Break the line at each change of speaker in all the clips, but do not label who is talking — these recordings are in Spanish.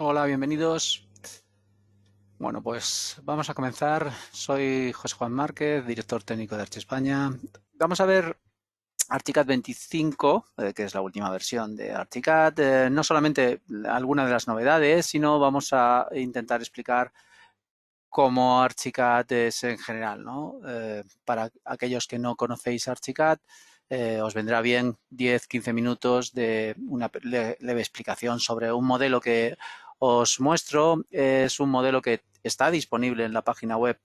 Hola, bienvenidos. Bueno, pues vamos a comenzar. Soy José Juan Márquez, director técnico de Archi España. Vamos a ver Archicad 25, que es la última versión de Archicad. No solamente algunas de las novedades, sino vamos a intentar explicar cómo Archicad es en general, ¿no? Para aquellos que no conocéis Archicad, os vendrá bien 10-15 minutos de una leve explicación sobre un modelo que os muestro. Es un modelo que está disponible en la página web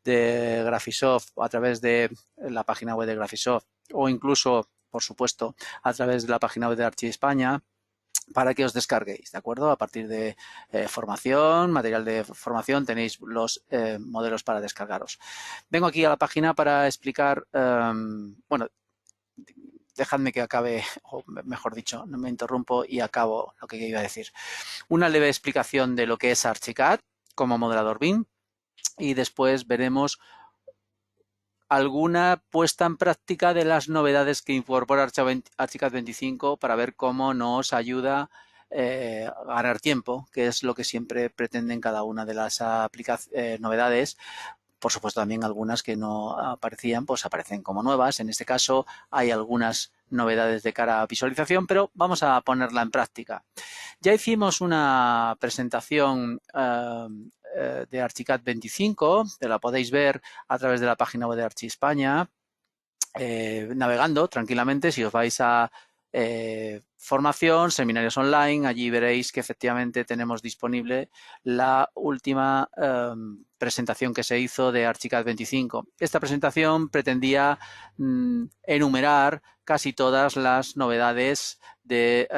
de Graphisoft a través de la página web de Graphisoft o incluso, por supuesto, a través de la página web de Archi España para que os descarguéis, ¿de acuerdo? A partir de formación, material de formación, tenéis los modelos para descargaros. Vengo aquí a la página para explicar, bueno, dejadme que acabe, o mejor dicho, no me interrumpo y acabo lo que iba a decir. Una leve explicación de lo que es Archicad como modelador BIM y después veremos alguna puesta en práctica de las novedades que incorpora Archicad 25 para ver cómo nos ayuda a ganar tiempo, que es lo que siempre pretenden cada una de las novedades. Por supuesto, también algunas que no aparecían, pues aparecen como nuevas. En este caso hay algunas novedades de cara a visualización, pero vamos a ponerla en práctica. Ya hicimos una presentación de Archicad 25, que la podéis ver a través de la página web de Archi España, navegando tranquilamente. Si os vais a formación, seminarios online, allí veréis que efectivamente tenemos disponible la última presentación que se hizo de Archicad 25. Esta presentación pretendía enumerar casi todas las novedades de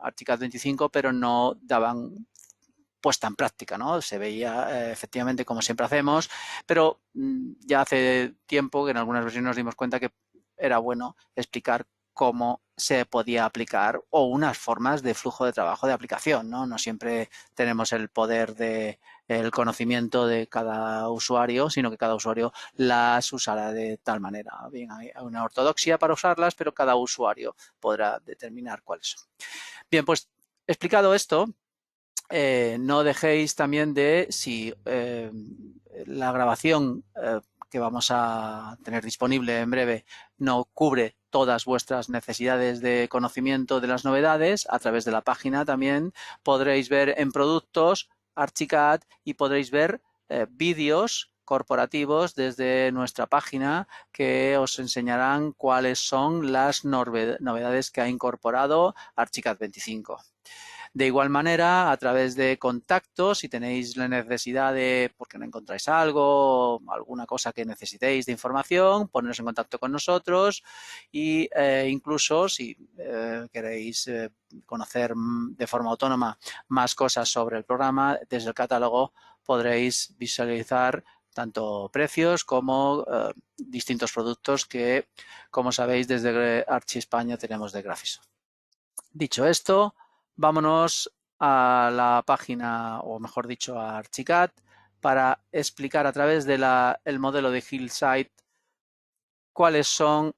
Archicad 25, pero no daban puesta en práctica, ¿no? Se veía efectivamente como siempre hacemos, pero ya hace tiempo que en algunas versiones nos dimos cuenta que era bueno explicar cómo se podía aplicar o unas formas de flujo de trabajo de aplicación, ¿no? No siempre tenemos el poder de el conocimiento de cada usuario, sino que cada usuario las usará de tal manera. Bien, hay una ortodoxia para usarlas, pero cada usuario podrá determinar cuáles son. Bien, pues explicado esto, no dejéis también de, si la grabación que vamos a tener disponible en breve no cubre todas vuestras necesidades de conocimiento de las novedades, a través de la página también podréis ver en productos Archicad y podréis ver vídeos corporativos desde nuestra página que os enseñarán cuáles son las novedades que ha incorporado Archicad 25. De igual manera, a través de contactos, si tenéis la necesidad de, porque no encontráis algo, alguna cosa que necesitéis de información, poneros en contacto con nosotros y incluso si queréis conocer de forma autónoma más cosas sobre el programa, desde el catálogo podréis visualizar tanto precios como distintos productos que, como sabéis, desde Archi España tenemos de Graphisoft. Dicho esto, vámonos a la página, o mejor dicho, a Archicad, para explicar a través del modelo de Hillside cuáles son,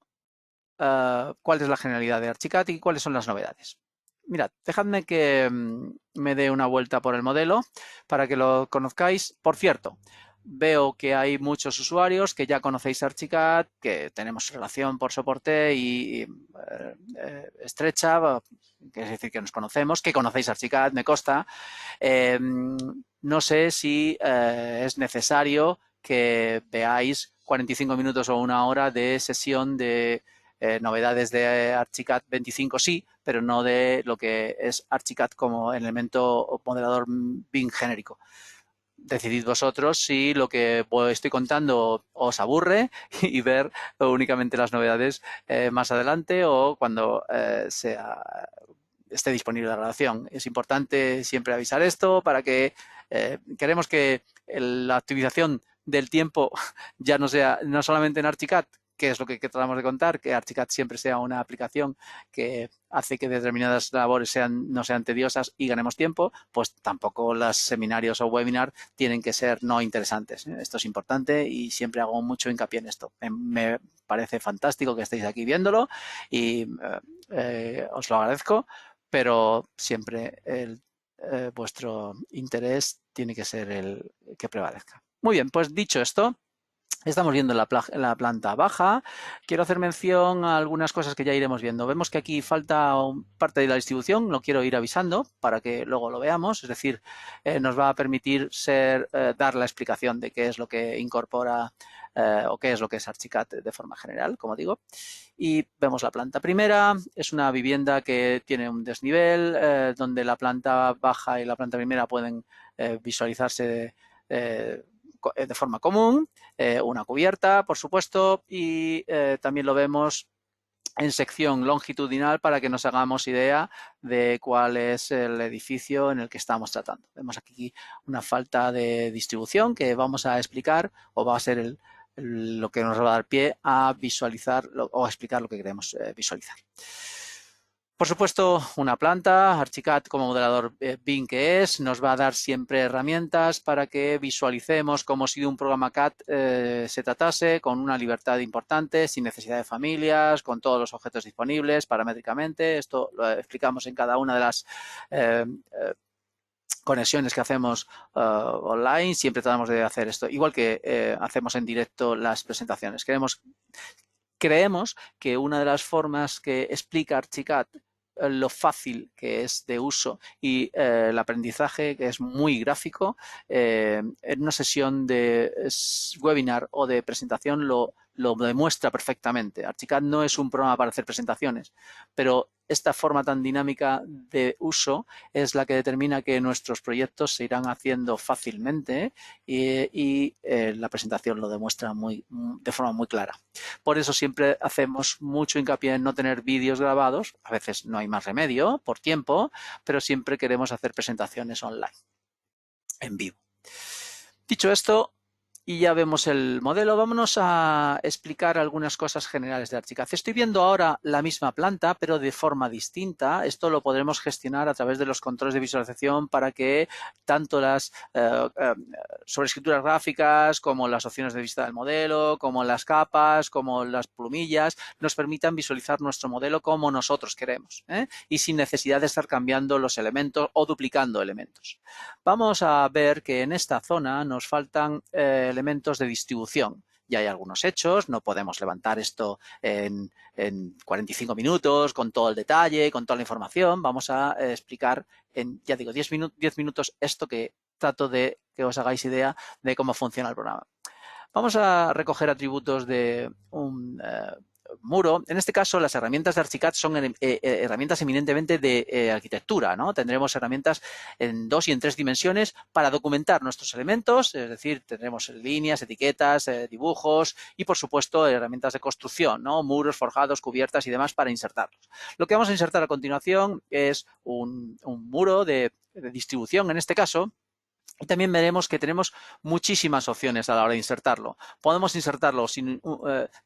cuál es la generalidad de Archicad y cuáles son las novedades. Mirad, dejadme que me dé una vuelta por el modelo para que lo conozcáis. Por cierto, veo que hay muchos usuarios que ya conocéis Archicad, que tenemos relación por soporte y estrecha, que es decir, que nos conocemos, que conocéis Archicad, me consta. No sé si es necesario que veáis 45 minutos o una hora de sesión de novedades de Archicad 25, sí, pero no de lo que es Archicad como elemento modelador BIM genérico. Decidid vosotros si lo que estoy contando os aburre y ver únicamente las novedades más adelante o cuando esté disponible la grabación. Es importante siempre avisar esto para que queremos que la optimización del tiempo ya no sea no solamente en Archicad, que es lo que tratamos de contar, que Archicad siempre sea una aplicación que hace que determinadas labores no sean tediosas y ganemos tiempo, pues tampoco los seminarios o webinars tienen que ser no interesantes. Esto es importante y siempre hago mucho hincapié en esto. Me parece fantástico que estéis aquí viéndolo y os lo agradezco, pero siempre vuestro interés tiene que ser el que prevalezca. Muy bien, pues dicho esto, estamos viendo la planta baja. Quiero hacer mención a algunas cosas que ya iremos viendo. Vemos que aquí falta parte de la distribución, lo quiero ir avisando para que luego lo veamos. Es decir, nos va a permitir dar la explicación de qué es lo que incorpora o qué es lo que es Archicad de forma general, como digo. Y vemos la planta primera. Es una vivienda que tiene un desnivel donde la planta baja y la planta primera pueden visualizarse de forma común, una cubierta, por supuesto, y también lo vemos en sección longitudinal para que nos hagamos idea de cuál es el edificio en el que estamos tratando. Vemos aquí una falta de distribución que vamos a explicar o va a ser lo que nos va a dar pie a visualizar o a explicar lo que queremos visualizar. Por supuesto, una planta, Archicad como modelador BIM que es, nos va a dar siempre herramientas para que visualicemos como si de un programa CAD se tratase, con una libertad importante, sin necesidad de familias, con todos los objetos disponibles paramétricamente. Esto lo explicamos en cada una de las conexiones que hacemos online. Siempre tratamos de hacer esto, igual que hacemos en directo las presentaciones. Creemos que una de las formas que explica Archicad lo fácil que es de uso y el aprendizaje que es muy gráfico, en una sesión de webinar o de presentación lo demuestra perfectamente. Archicad no es un programa para hacer presentaciones, pero esta forma tan dinámica de uso es la que determina que nuestros proyectos se irán haciendo fácilmente y la presentación lo demuestra de forma muy clara. Por eso siempre hacemos mucho hincapié en no tener vídeos grabados. A veces no hay más remedio por tiempo, pero siempre queremos hacer presentaciones online, en vivo. Dicho esto, y ya vemos el modelo, vámonos a explicar algunas cosas generales de Archicad. Estoy viendo ahora la misma planta, pero de forma distinta. Esto lo podremos gestionar a través de los controles de visualización para que tanto las sobreescrituras gráficas como las opciones de vista del modelo, como las capas, como las plumillas, nos permitan visualizar nuestro modelo como nosotros queremos, y sin necesidad de estar cambiando los elementos o duplicando elementos. Vamos a ver que en esta zona nos faltan elementos de distribución. Ya hay algunos hechos, no podemos levantar esto en 45 minutos con todo el detalle, con toda la información. Vamos a explicar en, ya digo, 10 minutos esto que trato de que os hagáis idea de cómo funciona el programa. Vamos a recoger atributos de un muro. En este caso, las herramientas de Archicad son herramientas eminentemente de arquitectura, ¿no? Tendremos herramientas en 2 y en 3 dimensiones para documentar nuestros elementos, es decir, tendremos líneas, etiquetas, dibujos y, por supuesto, herramientas de construcción, ¿no? Muros, forjados, cubiertas y demás para insertarlos. Lo que vamos a insertar a continuación es un muro de distribución, en este caso. Y también veremos que tenemos muchísimas opciones a la hora de insertarlo. Podemos insertarlo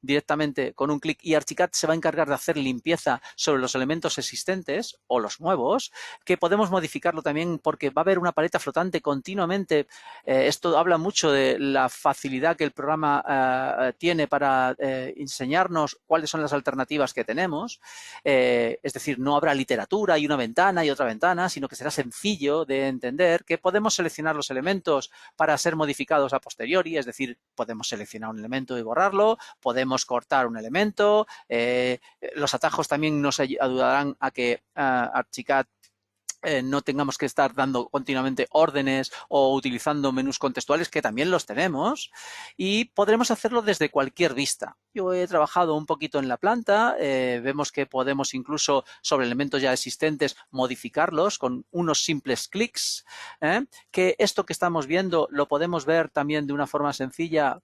directamente con un clic y Archicad se va a encargar de hacer limpieza sobre los elementos existentes o los nuevos, que podemos modificarlo también porque va a haber una paleta flotante continuamente. Esto habla mucho de la facilidad que el programa tiene para enseñarnos cuáles son las alternativas que tenemos. Es decir, no habrá literatura y una ventana y otra ventana, sino que será sencillo de entender que podemos seleccionar los elementos para ser modificados a posteriori, es decir, podemos seleccionar un elemento y borrarlo, podemos cortar un elemento, los atajos también nos ayudarán a que Archicad no tengamos que estar dando continuamente órdenes o utilizando menús contextuales, que también los tenemos, y podremos hacerlo desde cualquier vista. Yo he trabajado un poquito en la planta, vemos que podemos incluso sobre elementos ya existentes modificarlos con unos simples clics, que esto que estamos viendo lo podemos ver también de una forma sencilla.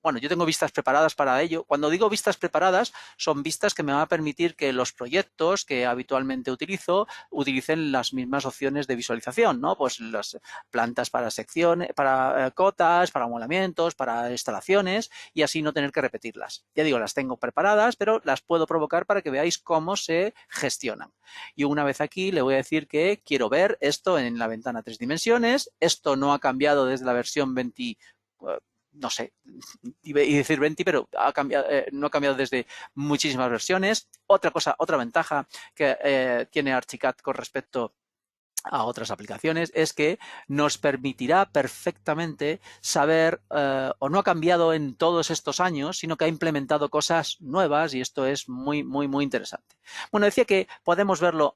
Bueno, yo tengo vistas preparadas para ello. Cuando digo vistas preparadas, son vistas que me van a permitir que los proyectos que habitualmente utilizo utilicen las mismas opciones de visualización, ¿no? Pues las plantas para secciones, para cotas, para amolamientos, para instalaciones y así no tener que repetirlas. Ya digo, las tengo preparadas, pero las puedo provocar para que veáis cómo se gestionan. Y una vez aquí le voy a decir que quiero ver esto en la ventana 3 dimensiones. Esto no ha cambiado desde la versión 20. No sé, iba a decir 20, pero no ha cambiado desde muchísimas versiones. Otra cosa, otra ventaja que tiene Archicad con respecto a otras aplicaciones, es que nos permitirá perfectamente saber, o no ha cambiado en todos estos años, sino que ha implementado cosas nuevas y esto es muy interesante. Bueno, decía que podemos verlo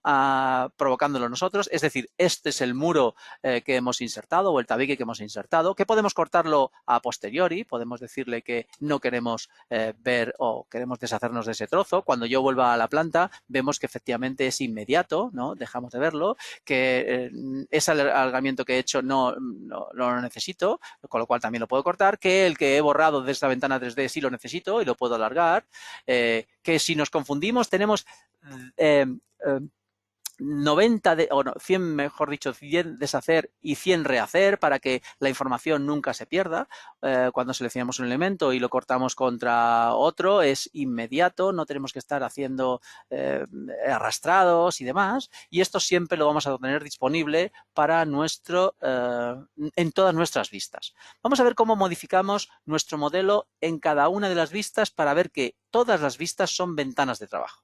provocándolo nosotros, es decir, este es el muro que hemos insertado o el tabique que hemos insertado, que podemos cortarlo a posteriori, podemos decirle que no queremos ver o queremos deshacernos de ese trozo. Cuando yo vuelva a la planta, vemos que efectivamente es inmediato, ¿no? Dejamos de verlo, que ese alargamiento que he hecho no lo necesito, con lo cual también lo puedo cortar, que el que he borrado de esta ventana 3D sí lo necesito y lo puedo alargar, que si nos confundimos tenemos 90 o no, 100, mejor dicho, 100 deshacer y 100 rehacer para que la información nunca se pierda. Cuando seleccionamos un elemento y lo cortamos contra otro es inmediato, no tenemos que estar haciendo arrastrados y demás, y esto siempre lo vamos a tener disponible para en todas nuestras vistas. Vamos a ver cómo modificamos nuestro modelo en cada una de las vistas para ver que todas las vistas son ventanas de trabajo.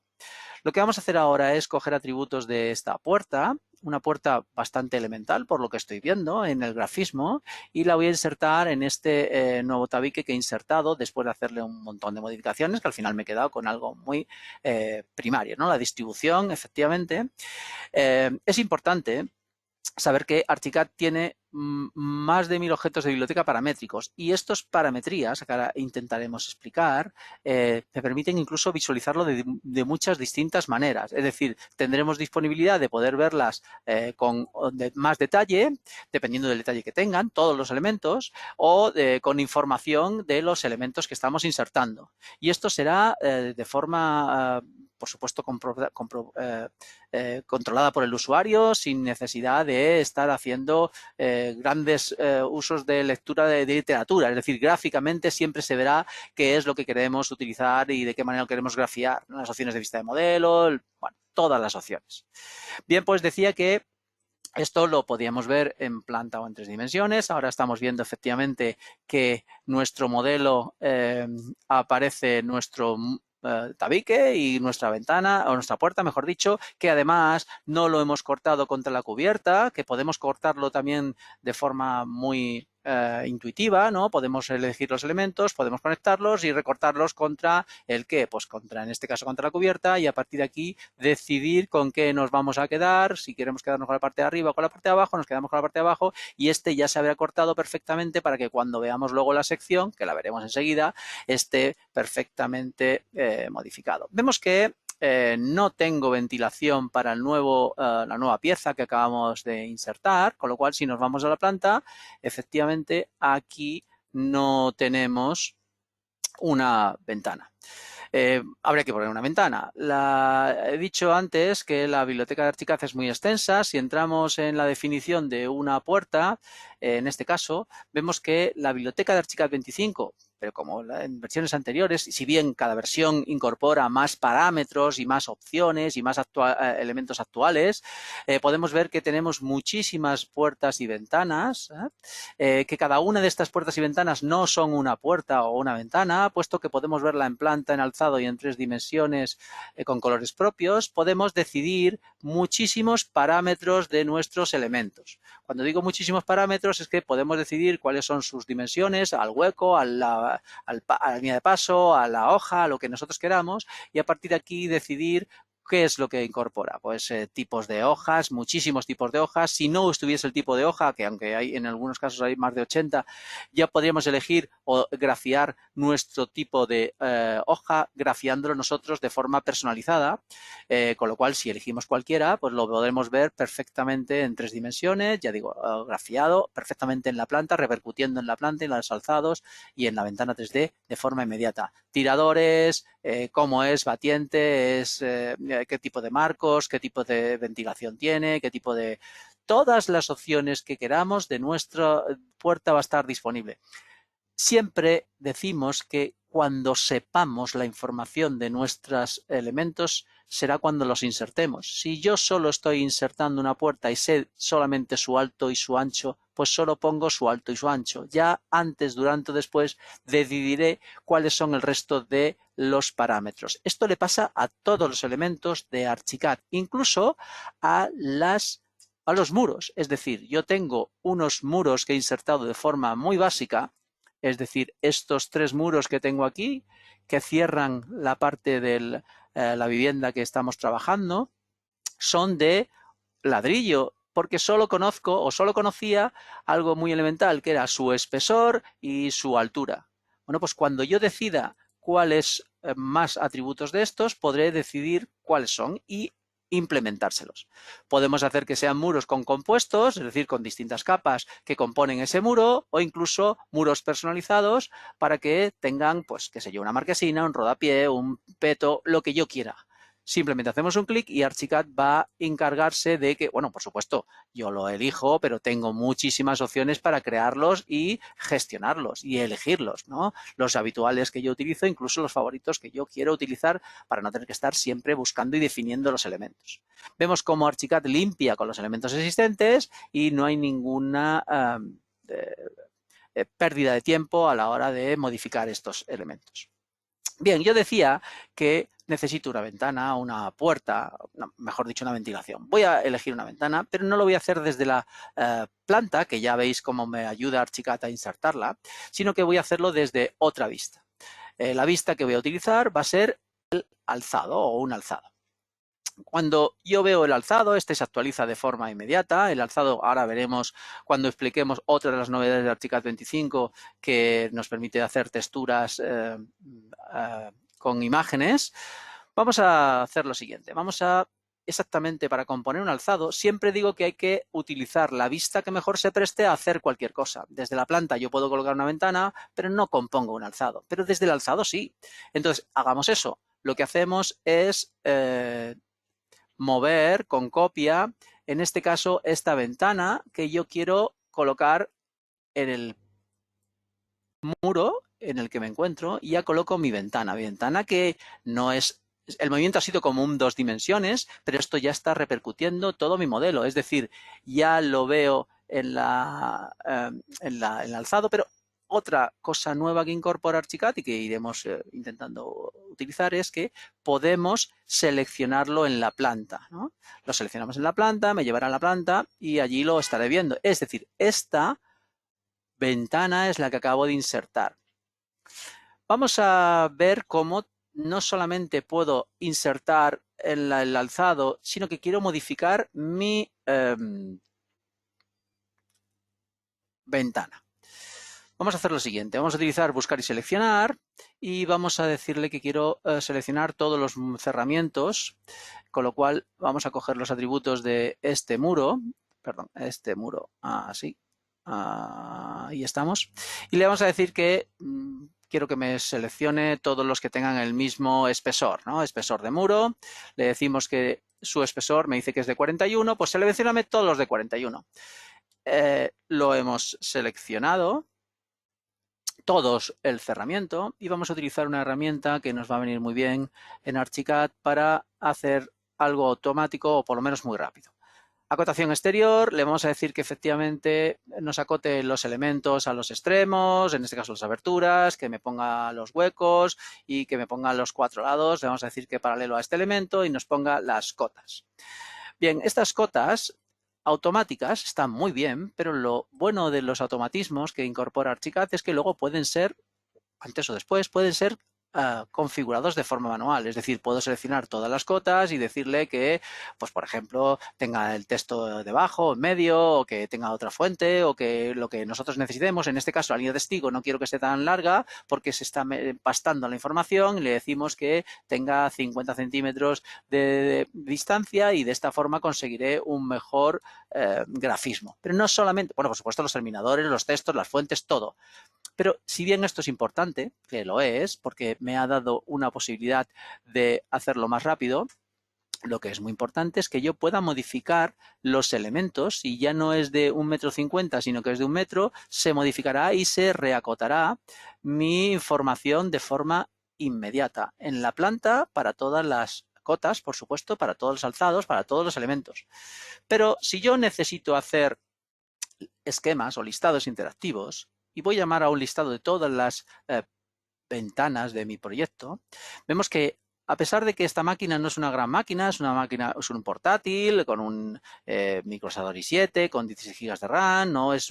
Lo que vamos a hacer ahora es coger atributos de esta puerta, una puerta bastante elemental por lo que estoy viendo en el grafismo, y la voy a insertar en este nuevo tabique que he insertado después de hacerle un montón de modificaciones, que al final me he quedado con algo muy primario, ¿no? La distribución, efectivamente. Es importante saber que Archicad tiene más de 1000 objetos de biblioteca paramétricos y estos parametrías, que ahora intentaremos explicar, te permiten incluso visualizarlo de muchas distintas maneras. Es decir, tendremos disponibilidad de poder verlas con más detalle, dependiendo del detalle que tengan, todos los elementos, o con información de los elementos que estamos insertando. Y esto será de forma por supuesto, controlada por el usuario sin necesidad de estar haciendo grandes usos de lectura de literatura. Es decir, gráficamente siempre se verá qué es lo que queremos utilizar y de qué manera lo queremos grafiar, ¿no? Las opciones de vista de modelo, bueno, todas las opciones. Bien, pues decía que esto lo podíamos ver en planta o en 3 dimensiones. Ahora estamos viendo efectivamente que nuestro modelo aparece nuestro tabique y nuestra ventana, o nuestra puerta, mejor dicho, que además no lo hemos cortado contra la cubierta, que podemos cortarlo también de forma muy intuitiva, ¿no? Podemos elegir los elementos, podemos conectarlos y recortarlos contra el qué, pues contra, en este caso, contra la cubierta, y a partir de aquí decidir con qué nos vamos a quedar. Si queremos quedarnos con la parte de arriba o con la parte de abajo, nos quedamos con la parte de abajo, y este ya se habrá cortado perfectamente para que cuando veamos luego la sección, que la veremos enseguida, esté perfectamente modificado. Vemos que no tengo ventilación para la nueva pieza que acabamos de insertar, con lo cual si nos vamos a la planta, efectivamente aquí no tenemos una ventana. Habría que poner una ventana. He dicho antes que la biblioteca de Archicad es muy extensa. Si entramos en la definición de una puerta, en este caso, vemos que la biblioteca de Archicad 25, pero como en versiones anteriores, si bien cada versión incorpora más parámetros y más opciones y más elementos actuales, podemos ver que tenemos muchísimas puertas y ventanas, que cada una de estas puertas y ventanas no son una puerta o una ventana, puesto que podemos verla en planta, en alzado y en 3 dimensiones con colores propios. Podemos decidir muchísimos parámetros de nuestros elementos. Cuando digo muchísimos parámetros es que podemos decidir cuáles son sus dimensiones al hueco, a la línea de paso, a la hoja, a lo que nosotros queramos, y a partir de aquí decidir ¿qué es lo que incorpora? Pues tipos de hojas, muchísimos tipos de hojas. Si no estuviese el tipo de hoja, que aunque hay en algunos casos hay más de 80, ya podríamos elegir o grafiar nuestro tipo de hoja, grafiándolo nosotros de forma personalizada, con lo cual si elegimos cualquiera, pues lo podremos ver perfectamente en 3 dimensiones, ya digo, grafiado perfectamente en la planta, repercutiendo en la planta, en los alzados y en la ventana 3D de forma inmediata. Tiradores, cómo es batiente, qué tipo de marcos, qué tipo de ventilación tiene, qué tipo de... Todas las opciones que queramos de nuestra puerta va a estar disponible. Siempre decimos que cuando sepamos la información de nuestros elementos será cuando los insertemos. Si yo solo estoy insertando una puerta y sé solamente su alto y su ancho, pues solo pongo su alto y su ancho. Ya antes, durante o después decidiré cuáles son el resto de los parámetros. Esto le pasa a todos los elementos de Archicad, incluso a las a los muros. Es decir, yo tengo unos muros que he insertado de forma muy básica, es decir, estos 3 muros que tengo aquí, que cierran la parte de la vivienda que estamos trabajando, son de ladrillo, porque solo conozco o solo conocía algo muy elemental, que era su espesor y su altura. Bueno, pues cuando yo decida cuáles más atributos de estos, podré decidir cuáles son y implementárselos. Podemos hacer que sean muros con compuestos, es decir, con distintas capas que componen ese muro, o incluso muros personalizados para que tengan, pues, qué sé yo, una marquesina, un rodapié, un peto, lo que yo quiera. Simplemente hacemos un clic y Archicad va a encargarse de que, bueno, por supuesto, yo lo elijo, pero tengo muchísimas opciones para crearlos y gestionarlos y elegirlos, ¿no? Los habituales que yo utilizo, incluso los favoritos que yo quiero utilizar para no tener que estar siempre buscando y definiendo los elementos. Vemos cómo Archicad limpia con los elementos existentes y no hay ninguna pérdida de tiempo a la hora de modificar estos elementos. Bien, yo decía que necesito una ventana, una puerta, no, mejor dicho, una ventilación. Voy a elegir una ventana, pero no lo voy a hacer desde la planta, que ya veis cómo me ayuda Archicad a insertarla, sino que voy a hacerlo desde otra vista. La vista que voy a utilizar va a ser el alzado o un alzado. Cuando yo veo el alzado, este se actualiza de forma inmediata. El alzado, ahora veremos cuando expliquemos otra de las novedades de Archicad 25 que nos permite hacer texturas con imágenes. Vamos a hacer lo siguiente. Vamos a, exactamente para componer un alzado, siempre digo que hay que utilizar la vista que mejor se preste a hacer cualquier cosa. Desde la planta yo puedo colocar una ventana, pero no compongo un alzado. Pero desde el alzado sí. Entonces, hagamos eso. Lo que hacemos es mover con copia, en este caso, esta ventana que yo quiero colocar en el muro en el que me encuentro y ya coloco mi ventana que no es... El movimiento ha sido como un 2 dimensiones, pero esto ya está repercutiendo todo mi modelo, es decir, ya lo veo en el alzado, pero otra cosa nueva que incorpora Archicad y que iremos intentando utilizar es que podemos seleccionarlo en la planta, ¿no? Lo seleccionamos en la planta, me llevará a la planta y allí lo estaré viendo. Es decir, esta ventana es la que acabo de insertar. Vamos a ver cómo no solamente puedo insertar el alzado, sino que quiero modificar mi ventana. Vamos a hacer lo siguiente, vamos a utilizar buscar y seleccionar y vamos a decirle que quiero seleccionar todos los cerramientos, con lo cual vamos a coger los atributos de este muro, así, ahí estamos, y le vamos a decir que quiero que me seleccione todos los que tengan el mismo espesor, ¿no? Espesor de muro, le decimos que su espesor me dice que es de 41, pues seleccióname todos los de 41. Lo hemos seleccionado, todos el cerramiento, y vamos a utilizar una herramienta que nos va a venir muy bien en Archicad para hacer algo automático o por lo menos muy rápido. Acotación exterior, le vamos a decir que efectivamente nos acote los elementos a los extremos, en este caso las aberturas, que me ponga los huecos y que me ponga los 4 lados. Le vamos a decir que paralelo a este elemento y nos ponga las cotas. Bien, estas cotas automáticas están muy bien, pero lo bueno de los automatismos que incorpora Archicad es que luego pueden ser, antes o después, pueden ser configurados de forma manual, es decir, puedo seleccionar todas las cotas y decirle que, pues por ejemplo, tenga el texto debajo, en medio, o que tenga otra fuente, o que lo que nosotros necesitemos, en este caso la línea de testigo no quiero que esté tan larga porque se está pastando la información y le decimos que tenga 50 centímetros de distancia y de esta forma conseguiré un mejor grafismo. Pero no solamente, bueno, por supuesto los terminadores, los textos, las fuentes, todo. Pero si bien esto es importante, que lo es, porque me ha dado una posibilidad de hacerlo más rápido, lo que es muy importante es que yo pueda modificar los elementos. Si ya no es de 1,50 m, sino que es de 1 metro, se modificará y se reacotará mi información de forma inmediata en la planta para todas las cotas, por supuesto, para todos los alzados, para todos los elementos. Pero si yo necesito hacer esquemas o listados interactivos, y voy a llamar a un listado de todas las ventanas de mi proyecto, vemos que a pesar de que esta máquina no es una gran máquina, es un portátil con un microprocesador i7, con 16 GB de RAM, no es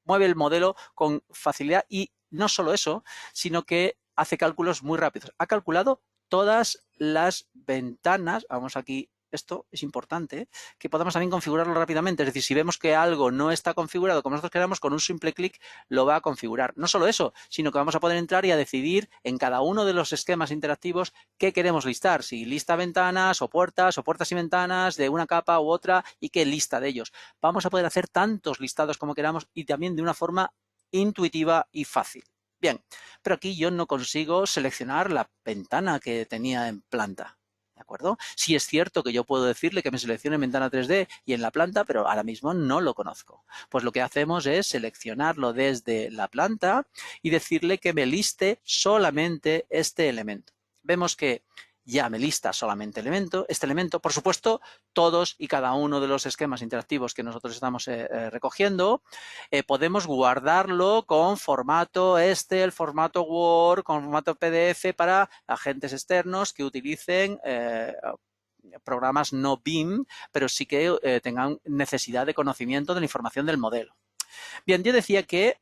mueve el modelo con facilidad y no solo eso, sino que hace cálculos muy rápidos. Ha calculado todas las ventanas, vamos aquí, esto es importante, que podamos también configurarlo rápidamente. Es decir, si vemos que algo no está configurado como nosotros queramos, con un simple clic lo va a configurar. No solo eso, sino que vamos a poder entrar y a decidir en cada uno de los esquemas interactivos qué queremos listar. Si lista ventanas o puertas y ventanas de una capa u otra y qué lista de ellos. Vamos a poder hacer tantos listados como queramos y también de una forma intuitiva y fácil. Bien, pero aquí yo no consigo seleccionar la ventana que tenía en planta. ¿De acuerdo? Sí es cierto que yo puedo decirle que me seleccione en ventana 3D y en la planta, pero ahora mismo no lo conozco. Pues lo que hacemos es seleccionarlo desde la planta y decirle que me liste solamente este elemento. Vemos que ya me lista solamente este elemento. Por supuesto, todos y cada uno de los esquemas interactivos que nosotros estamos recogiendo, podemos guardarlo con formato Excel, formato Word, con formato PDF para agentes externos que utilicen programas no BIM, pero sí que tengan necesidad de conocimiento de la información del modelo. Bien, yo decía que,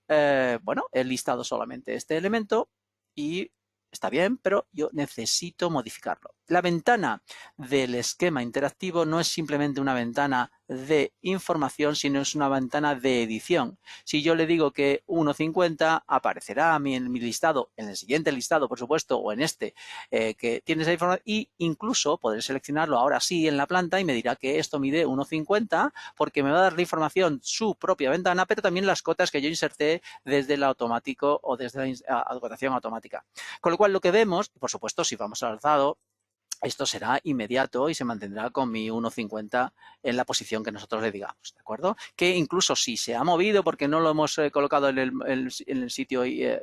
bueno, he listado solamente este elemento y está bien, pero yo necesito modificarlo. La ventana del esquema interactivo no es simplemente una ventana de información, sino es una ventana de edición. Si yo le digo que 1.50 aparecerá en mi listado, en el siguiente listado, por supuesto, o en este, que tiene esa información, y incluso podré seleccionarlo ahora sí en la planta y me dirá que esto mide 1.50 porque me va a dar la información su propia ventana, pero también las cotas que yo inserté desde el automático o desde la adaptación automática. Con lo cual lo que vemos, por supuesto, si vamos al alzado, esto será inmediato y se mantendrá con mi 1.50 en la posición que nosotros le digamos, ¿de acuerdo? Que incluso si se ha movido porque no lo hemos colocado en el sitio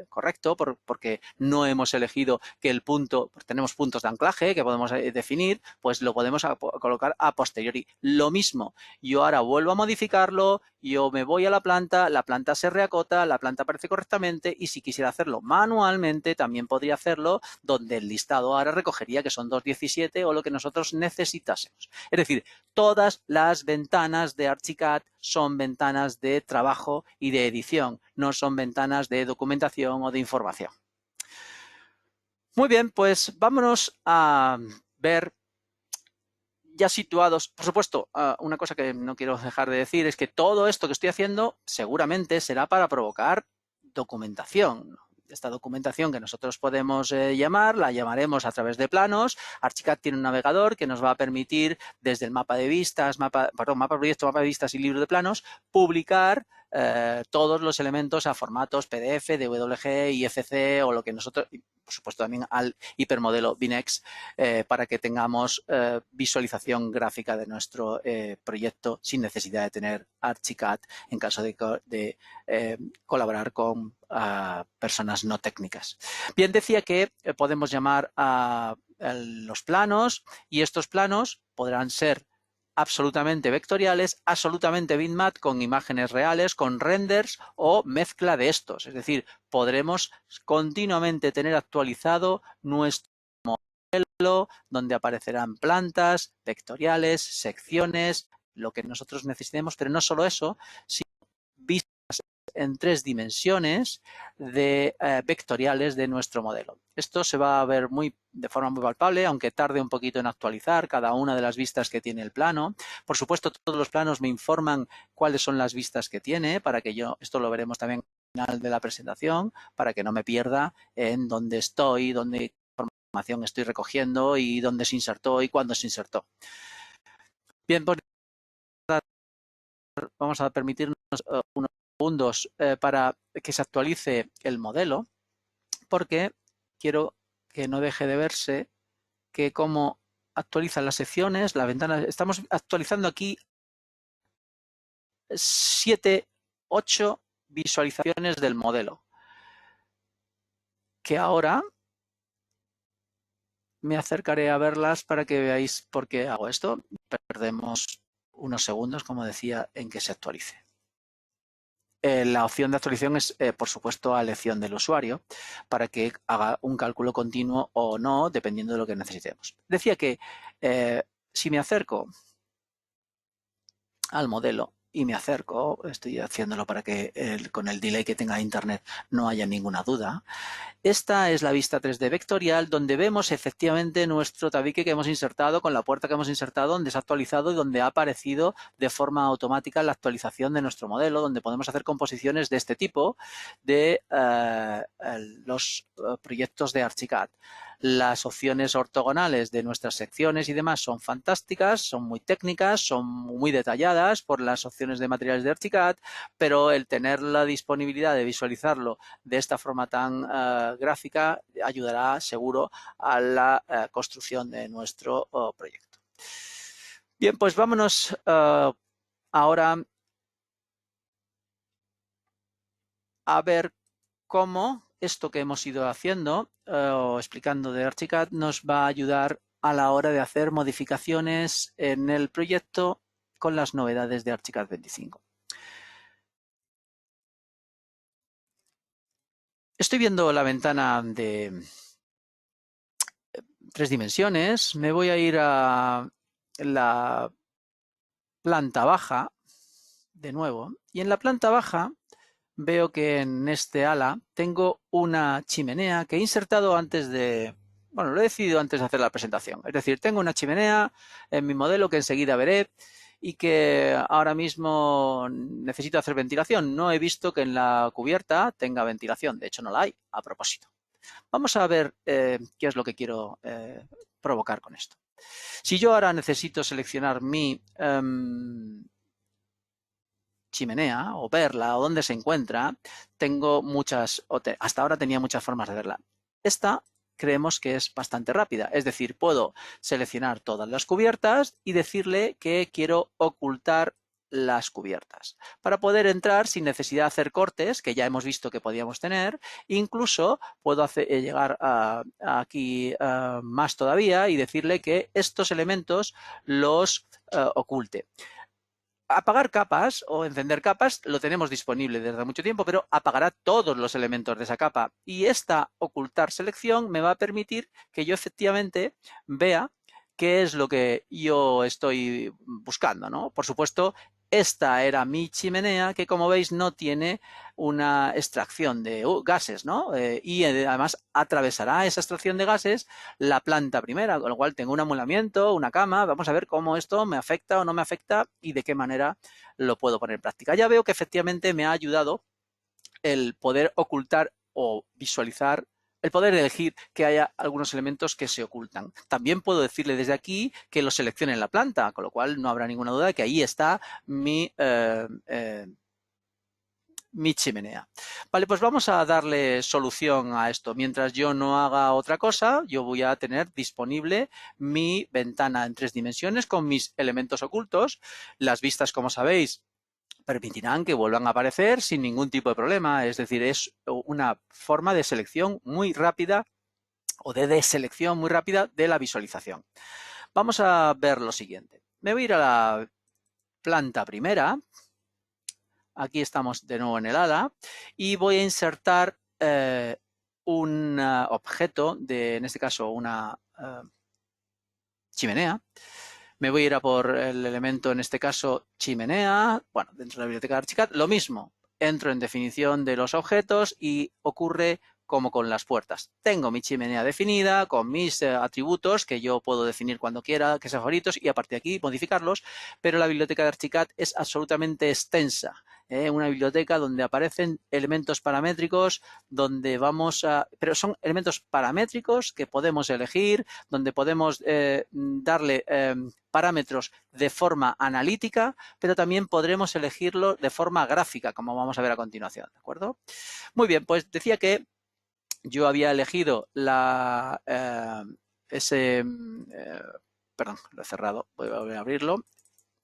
correcto, porque no hemos elegido que el punto, pues tenemos puntos de anclaje que podemos definir, pues lo podemos colocar a posteriori. Lo mismo, yo ahora vuelvo a modificarlo, yo me voy a la planta se reacota, la planta aparece correctamente y si quisiera hacerlo manualmente también podría hacerlo donde el listado ahora recogería que son 2.17 o lo que nosotros necesitásemos. Es decir, todas las ventanas de Archicad son ventanas de trabajo y de edición, no son ventanas de documentación o de información. Muy bien, pues vámonos a ver ya situados. Por supuesto, una cosa que no quiero dejar de decir es que todo esto que estoy haciendo seguramente será para provocar documentación. Esta documentación que nosotros podemos llamar, la llamaremos a través de planos. Archicad tiene un navegador que nos va a permitir desde el mapa de vistas, mapa proyecto, mapa de vistas y libro de planos, publicar todos los elementos a formatos PDF, DWG, IFC o lo que nosotros, por supuesto también al hipermodelo BINEX para que tengamos visualización gráfica de nuestro proyecto sin necesidad de tener Archicad en caso de colaborar con personas no técnicas. Bien, decía que podemos llamar a los planos y estos planos podrán ser absolutamente vectoriales, absolutamente bitmap con imágenes reales, con renders o mezcla de estos. Es decir, podremos continuamente tener actualizado nuestro modelo donde aparecerán plantas, vectoriales, secciones, lo que nosotros necesitemos, pero no solo eso, sino vistas en 3 dimensiones vectoriales de nuestro modelo. Esto se va a ver de forma muy palpable, aunque tarde un poquito en actualizar cada una de las vistas que tiene el plano. Por supuesto, todos los planos me informan cuáles son las vistas que tiene, para que esto lo veremos también al final de la presentación, para que no me pierda en dónde estoy, dónde información estoy recogiendo y dónde se insertó y cuándo se insertó. Bien, pues vamos a permitirnos unos segundos para que se actualice el modelo, porque quiero que no deje de verse que como actualizan las secciones, la ventana, estamos actualizando aquí 7, 8 visualizaciones del modelo, que ahora me acercaré a verlas para que veáis por qué hago esto. Perdemos unos segundos, como decía, en que se actualice. la opción de actualización es, por supuesto, a elección del usuario para que haga un cálculo continuo o no, dependiendo de lo que necesitemos. Decía que si me acerco al modelo y me acerco, estoy haciéndolo para que con el delay que tenga internet no haya ninguna duda. Esta es la vista 3D vectorial donde vemos efectivamente nuestro tabique que hemos insertado con la puerta que hemos insertado, donde se ha actualizado y donde ha aparecido de forma automática la actualización de nuestro modelo, donde podemos hacer composiciones de este tipo de los proyectos de Archicad. Las opciones ortogonales de nuestras secciones y demás son fantásticas, son muy técnicas, son muy detalladas por las opciones de materiales de Archicad, pero el tener la disponibilidad de visualizarlo de esta forma tan gráfica ayudará seguro a la construcción de nuestro proyecto. Bien, pues vámonos ahora a ver cómo esto que hemos ido haciendo o explicando de Archicad nos va a ayudar a la hora de hacer modificaciones en el proyecto con las novedades de Archicad 25. Estoy viendo la ventana de 3 dimensiones. Me voy a ir a la planta baja de nuevo. Y en la planta baja veo que en este ala tengo una chimenea que he insertado antes de... Bueno, lo he decidido antes de hacer la presentación. Es decir, tengo una chimenea en mi modelo que enseguida veré y que ahora mismo necesito hacer ventilación. No he visto que en la cubierta tenga ventilación. De hecho, no la hay, a propósito. Vamos a ver qué es lo que quiero provocar con esto. Si yo ahora necesito seleccionar mi chimenea o verla o dónde se encuentra, tengo muchas, hasta ahora tenía muchas formas de verla. Esta creemos que es bastante rápida, es decir, puedo seleccionar todas las cubiertas y decirle que quiero ocultar las cubiertas para poder entrar sin necesidad de hacer cortes, que ya hemos visto que podíamos tener. Incluso puedo llegar aquí más todavía y decirle que estos elementos los oculte. Apagar capas o encender capas lo tenemos disponible desde mucho tiempo, pero apagará todos los elementos de esa capa. Y esta ocultar selección me va a permitir que yo efectivamente vea qué es lo que yo estoy buscando, ¿no? Por supuesto, esta era mi chimenea que, como veis, no tiene una extracción de gases, ¿no? Y además atravesará esa extracción de gases la planta primera, con lo cual tengo un amolamiento, una cama. Vamos a ver cómo esto me afecta o no me afecta y de qué manera lo puedo poner en práctica. Ya veo que efectivamente me ha ayudado el poder ocultar o visualizar, el poder elegir que haya algunos elementos que se ocultan. También puedo decirle desde aquí que lo seleccione en la planta, con lo cual no habrá ninguna duda de que ahí está mi chimenea. Vale, pues vamos a darle solución a esto. Mientras yo no haga otra cosa, yo voy a tener disponible mi ventana en 3 dimensiones con mis elementos ocultos. Las vistas, como sabéis, permitirán que vuelvan a aparecer sin ningún tipo de problema. Es decir, es una forma de selección muy rápida o de deselección muy rápida de la visualización. Vamos a ver lo siguiente. Me voy a ir a la planta primera. Aquí estamos de nuevo en el ala y voy a insertar un objeto en este caso, una chimenea. Me voy a ir a por el elemento, en este caso, chimenea. Bueno, dentro de la biblioteca de Archicad, lo mismo. Entro en definición de los objetos y ocurre como con las puertas. Tengo mi chimenea definida con mis atributos que yo puedo definir cuando quiera, que sean favoritos, y a partir de aquí modificarlos, pero la biblioteca de Archicad es absolutamente extensa. Una biblioteca donde aparecen elementos paramétricos, donde pero son elementos paramétricos que podemos elegir, donde podemos darle parámetros de forma analítica, pero también podremos elegirlo de forma gráfica, como vamos a ver a continuación, ¿de acuerdo? Muy bien, pues decía que yo había elegido perdón, lo he cerrado, voy a volver a abrirlo,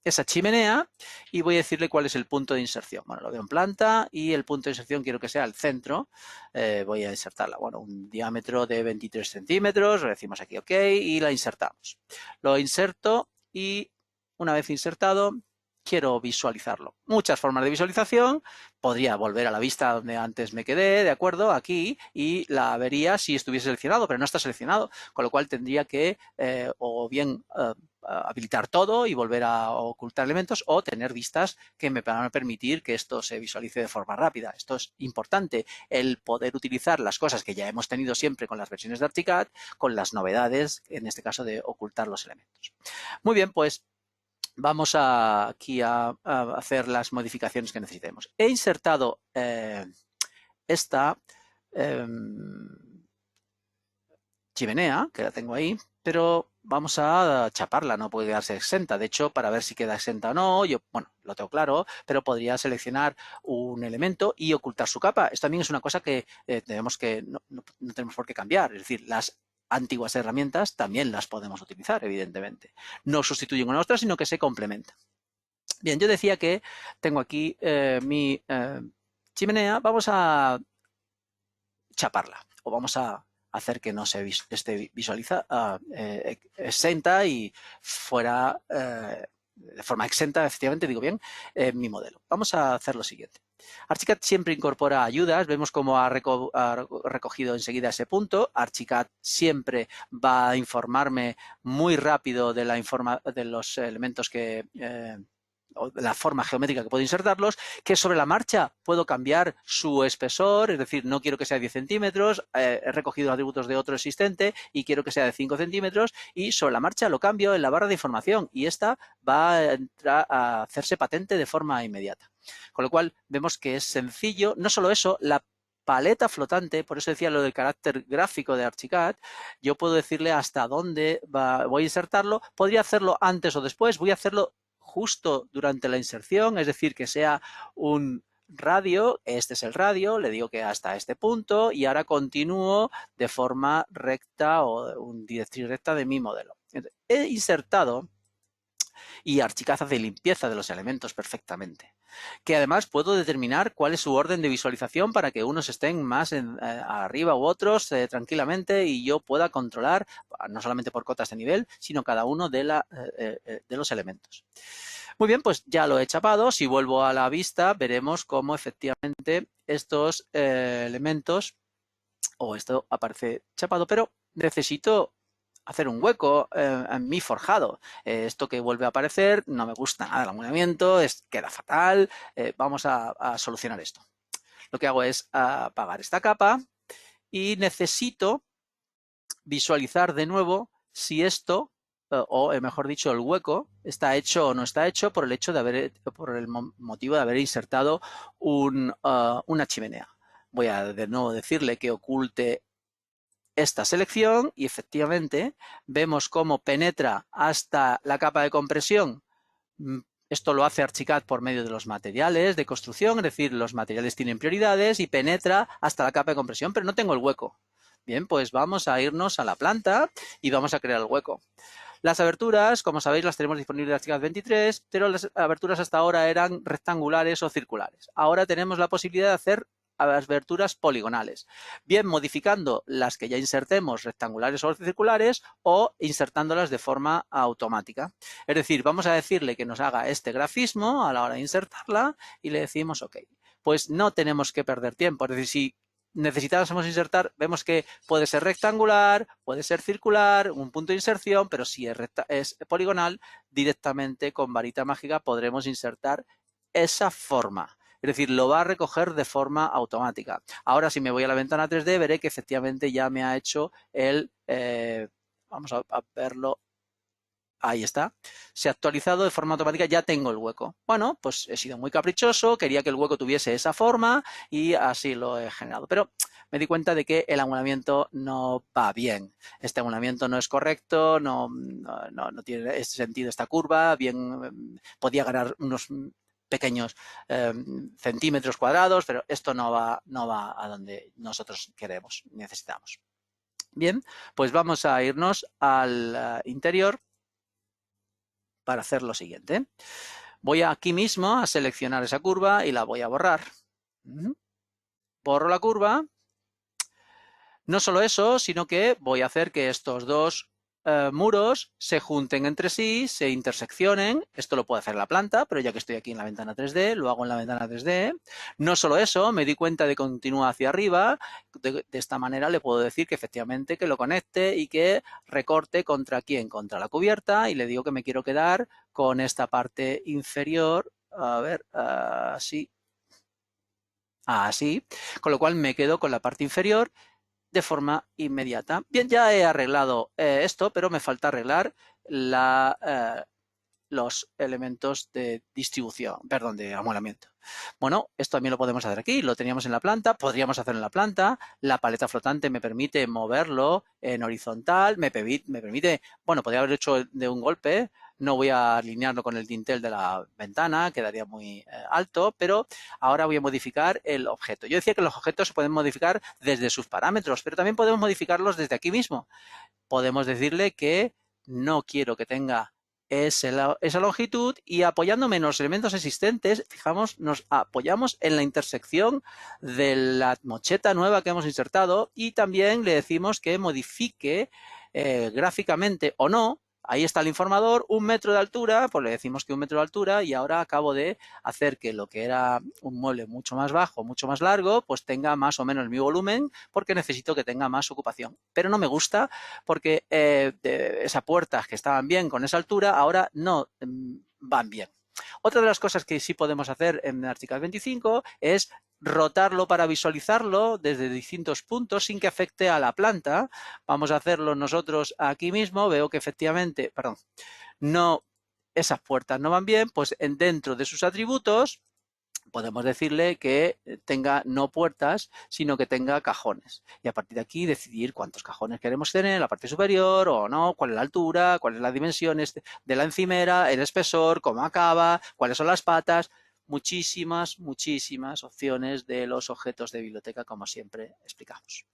esa chimenea y voy a decirle cuál es el punto de inserción. Bueno, lo veo en planta y el punto de inserción quiero que sea el centro. Voy a insertarla. Bueno, un diámetro de 23 centímetros, lo decimos aquí OK y la insertamos. Lo inserto y una vez insertado quiero visualizarlo. Muchas formas de visualización. Podría volver a la vista donde antes me quedé, ¿de acuerdo? Aquí, y la vería si estuviese seleccionado, pero no está seleccionado, con lo cual tendría que o bien habilitar todo y volver a ocultar elementos, o tener vistas que me van a permitir que esto se visualice de forma rápida. Esto es importante, el poder utilizar las cosas que ya hemos tenido siempre con las versiones de Archicad, con las novedades, en este caso de ocultar los elementos. Muy bien, pues vamos aquí a hacer las modificaciones que necesitemos. He insertado esta chimenea, que la tengo ahí, pero vamos a chaparla, no puede quedarse exenta. De hecho, para ver si queda exenta o no, yo, bueno, lo tengo claro, pero podría seleccionar un elemento y ocultar su capa. Esto también es una cosa que no tenemos por qué cambiar. Es decir, las antiguas herramientas también las podemos utilizar, evidentemente. No sustituyen una a otra, sino que se complementan. Bien, yo decía que tengo aquí mi chimenea. Vamos a chaparla, o vamos a hacer que no se esté exenta y fuera de forma exenta, efectivamente, digo bien, mi modelo. Vamos a hacer lo siguiente. Archicad siempre incorpora ayudas. Vemos cómo ha recogido enseguida ese punto. Archicad siempre va a informarme muy rápido de los elementos que o de la forma geométrica que puedo insertarlos, que sobre la marcha puedo cambiar su espesor, es decir, no quiero que sea 10 centímetros, he recogido atributos de otro existente y quiero que sea de 5 centímetros, y sobre la marcha lo cambio en la barra de información y esta va a entrar a hacerse patente de forma inmediata. Con lo cual vemos que es sencillo. No solo eso, la paleta flotante, por eso decía lo del carácter gráfico de Archicad, yo puedo decirle hasta dónde voy a insertarlo. Podría hacerlo antes o después, voy a hacerlo justo durante la inserción, es decir, que sea un radio, este es el radio, le digo que hasta este punto y ahora continúo de forma recta o un directriz recta de mi modelo. He insertado y Archicad hace limpieza de los elementos perfectamente. Que además puedo determinar cuál es su orden de visualización para que unos estén más arriba u otros tranquilamente y yo pueda controlar, no solamente por cotas de nivel, sino cada uno de los elementos. Muy bien, pues ya lo he chapado. Si vuelvo a la vista, veremos cómo efectivamente estos elementos, o esto aparece chapado, pero necesito hacer un hueco en mi forjado. Esto que vuelve a aparecer, no me gusta nada el amueblamiento, queda fatal. Vamos a solucionar esto. Lo que hago es apagar esta capa y necesito visualizar de nuevo si esto, o mejor dicho, el hueco, está hecho o no está hecho por el motivo de haber insertado una chimenea. Voy a de nuevo decirle que oculte esta selección y efectivamente vemos cómo penetra hasta la capa de compresión. Esto lo hace Archicad por medio de los materiales de construcción, es decir, los materiales tienen prioridades y penetra hasta la capa de compresión, pero no tengo el hueco. Bien, pues vamos a irnos a la planta y vamos a crear el hueco. Las aberturas, como sabéis, las tenemos disponibles en Archicad 23, pero las aberturas hasta ahora eran rectangulares o circulares. Ahora tenemos la posibilidad de hacer aberturas poligonales, bien modificando las que ya insertemos rectangulares o circulares o insertándolas de forma automática. Es decir, vamos a decirle que nos haga este grafismo a la hora de insertarla y le decimos OK. Pues no tenemos que perder tiempo, es decir, si necesitásemos insertar, vemos que puede ser rectangular, puede ser circular, un punto de inserción, pero si es poligonal, directamente con varita mágica podremos insertar esa forma. Es decir, lo va a recoger de forma automática. Ahora, si me voy a la ventana 3D, veré que efectivamente ya me ha hecho vamos a verlo. Ahí está. Se ha actualizado de forma automática, ya tengo el hueco. Bueno, pues he sido muy caprichoso, quería que el hueco tuviese esa forma y así lo he generado. Pero me di cuenta de que el angulamiento no va bien. Este angulamiento no es correcto, no tiene este sentido esta curva, bien podía ganar unos pequeños centímetros cuadrados, pero esto no va a donde nosotros queremos, necesitamos. Bien, pues vamos a irnos al interior para hacer lo siguiente. Voy aquí mismo a seleccionar esa curva y la voy a borrar. Borro la curva. No solo eso, sino que voy a hacer que estos dos muros se junten entre sí, se interseccionen. Esto lo puedo hacer en la planta, pero ya que estoy aquí en la ventana 3D, lo hago en la ventana 3D. No solo eso, me di cuenta de que continúa hacia arriba. De esta manera le puedo decir que efectivamente que lo conecte y que recorte contra quién, contra la cubierta, y le digo que me quiero quedar con esta parte inferior. A ver, así. Así. Con lo cual me quedo con la parte inferior de forma inmediata. Bien, ya he arreglado esto, pero me falta arreglar los elementos de distribución, perdón, de amolamiento. Bueno, esto también lo podemos hacer aquí, lo teníamos en la planta, podríamos hacerlo en la planta, la paleta flotante me permite moverlo en horizontal, me permite, bueno, podría haber hecho de un golpe, no voy a alinearlo con el dintel de la ventana, quedaría muy alto, pero ahora voy a modificar el objeto. Yo decía que los objetos se pueden modificar desde sus parámetros, pero también podemos modificarlos desde aquí mismo. Podemos decirle que no quiero que tenga esa longitud, y apoyándome en los elementos existentes, fijamos, nos apoyamos en la intersección de la mocheta nueva que hemos insertado, y también le decimos que modifique gráficamente o no. Ahí está el informador, 1 metro de altura, pues le decimos que 1 metro de altura, y ahora acabo de hacer que lo que era un mueble mucho más bajo, mucho más largo, pues tenga más o menos mi volumen, porque necesito que tenga más ocupación. Pero no me gusta porque esas puertas que estaban bien con esa altura ahora no van bien. Otra de las cosas que sí podemos hacer en ArchiCAD 25 es rotarlo para visualizarlo desde distintos puntos sin que afecte a la planta. Vamos a hacerlo nosotros aquí mismo. Veo que efectivamente, perdón, no, esas puertas no van bien, pues dentro de sus atributos podemos decirle que tenga no puertas, sino que tenga cajones. Y a partir de aquí decidir cuántos cajones queremos tener en la parte superior o no, cuál es la altura, cuáles son las dimensiones de la encimera, el espesor, cómo acaba, cuáles son las patas. Muchísimas, muchísimas opciones de los objetos de biblioteca, como siempre explicamos.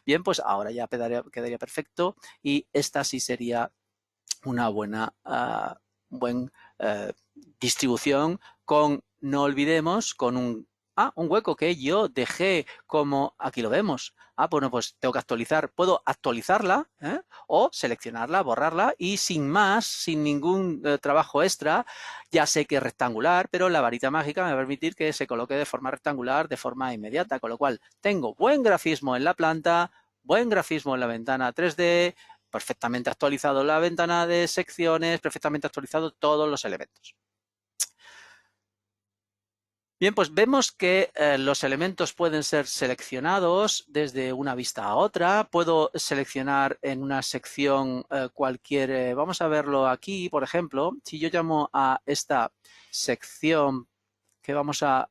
Bien, pues ahora ya quedaría perfecto, y esta sí sería una buena distribución con, no olvidemos, con un hueco que yo dejé como, aquí lo vemos. Bueno, pues tengo que actualizar, puedo actualizarla o seleccionarla, borrarla, y sin más, sin ningún trabajo extra, ya sé que es rectangular, pero la varita mágica me va a permitir que se coloque de forma rectangular de forma inmediata, con lo cual tengo buen grafismo en la planta, buen grafismo en la ventana 3D, perfectamente actualizado la ventana de secciones, perfectamente actualizado todos los elementos. Bien, pues vemos que los elementos pueden ser seleccionados desde una vista a otra. Puedo seleccionar en una sección cualquier, vamos a verlo aquí, por ejemplo, si yo llamo a esta sección que vamos a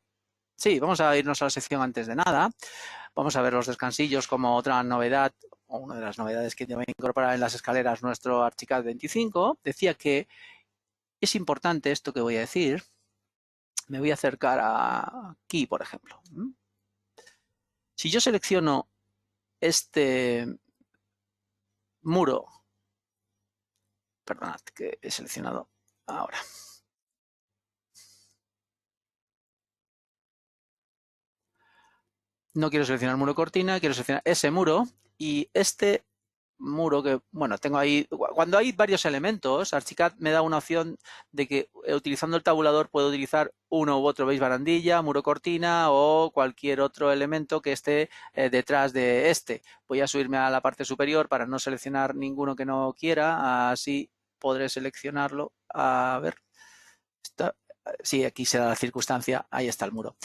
irnos a la sección antes de nada. Vamos a ver los descansillos como otra novedad, o una de las novedades que también incorpora en las escaleras nuestro ArchiCAD 25. Decía que es importante esto que voy a decir. Me voy a acercar aquí, por ejemplo. Si yo selecciono este muro, perdonad que he seleccionado ahora. No quiero seleccionar el muro cortina, quiero seleccionar ese muro, y este muro que, bueno, tengo ahí, cuando hay varios elementos, ArchiCAD me da una opción de que utilizando el tabulador puedo utilizar uno u otro, veis, barandilla, muro cortina o cualquier otro elemento que esté detrás de este. Voy a subirme a la parte superior para no seleccionar ninguno que no quiera, así podré seleccionarlo. A ver, sí, aquí se da la circunstancia, ahí está el muro.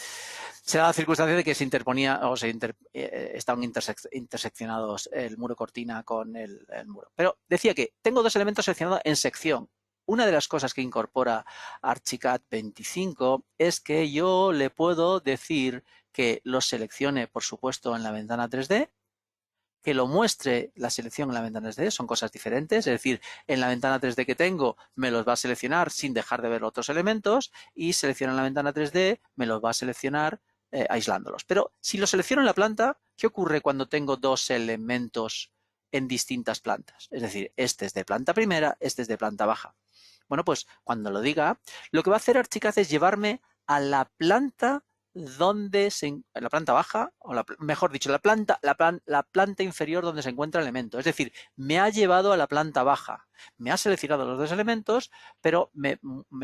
Se da la circunstancia de que se interponía o estaban interseccionados el muro cortina con el muro. Pero decía que tengo dos elementos seleccionados en sección. Una de las cosas que incorpora ArchiCAD 25 es que yo le puedo decir que los seleccione, por supuesto, en la ventana 3D, que lo muestre la selección en la ventana 3D, son cosas diferentes, es decir, en la ventana 3D que tengo me los va a seleccionar sin dejar de ver otros elementos, y selecciona en la ventana 3D me los va a seleccionar aislándolos. Pero si lo selecciono en la planta, ¿qué ocurre cuando tengo dos elementos en distintas plantas? Es decir, este es de planta primera, este es de planta baja. Bueno, pues cuando lo diga, lo que va a hacer ArchiCAD es llevarme a la planta donde en la planta baja, o mejor dicho, la planta inferior donde se encuentra el elemento. Es decir, me ha llevado a la planta baja. Me ha seleccionado los dos elementos, pero me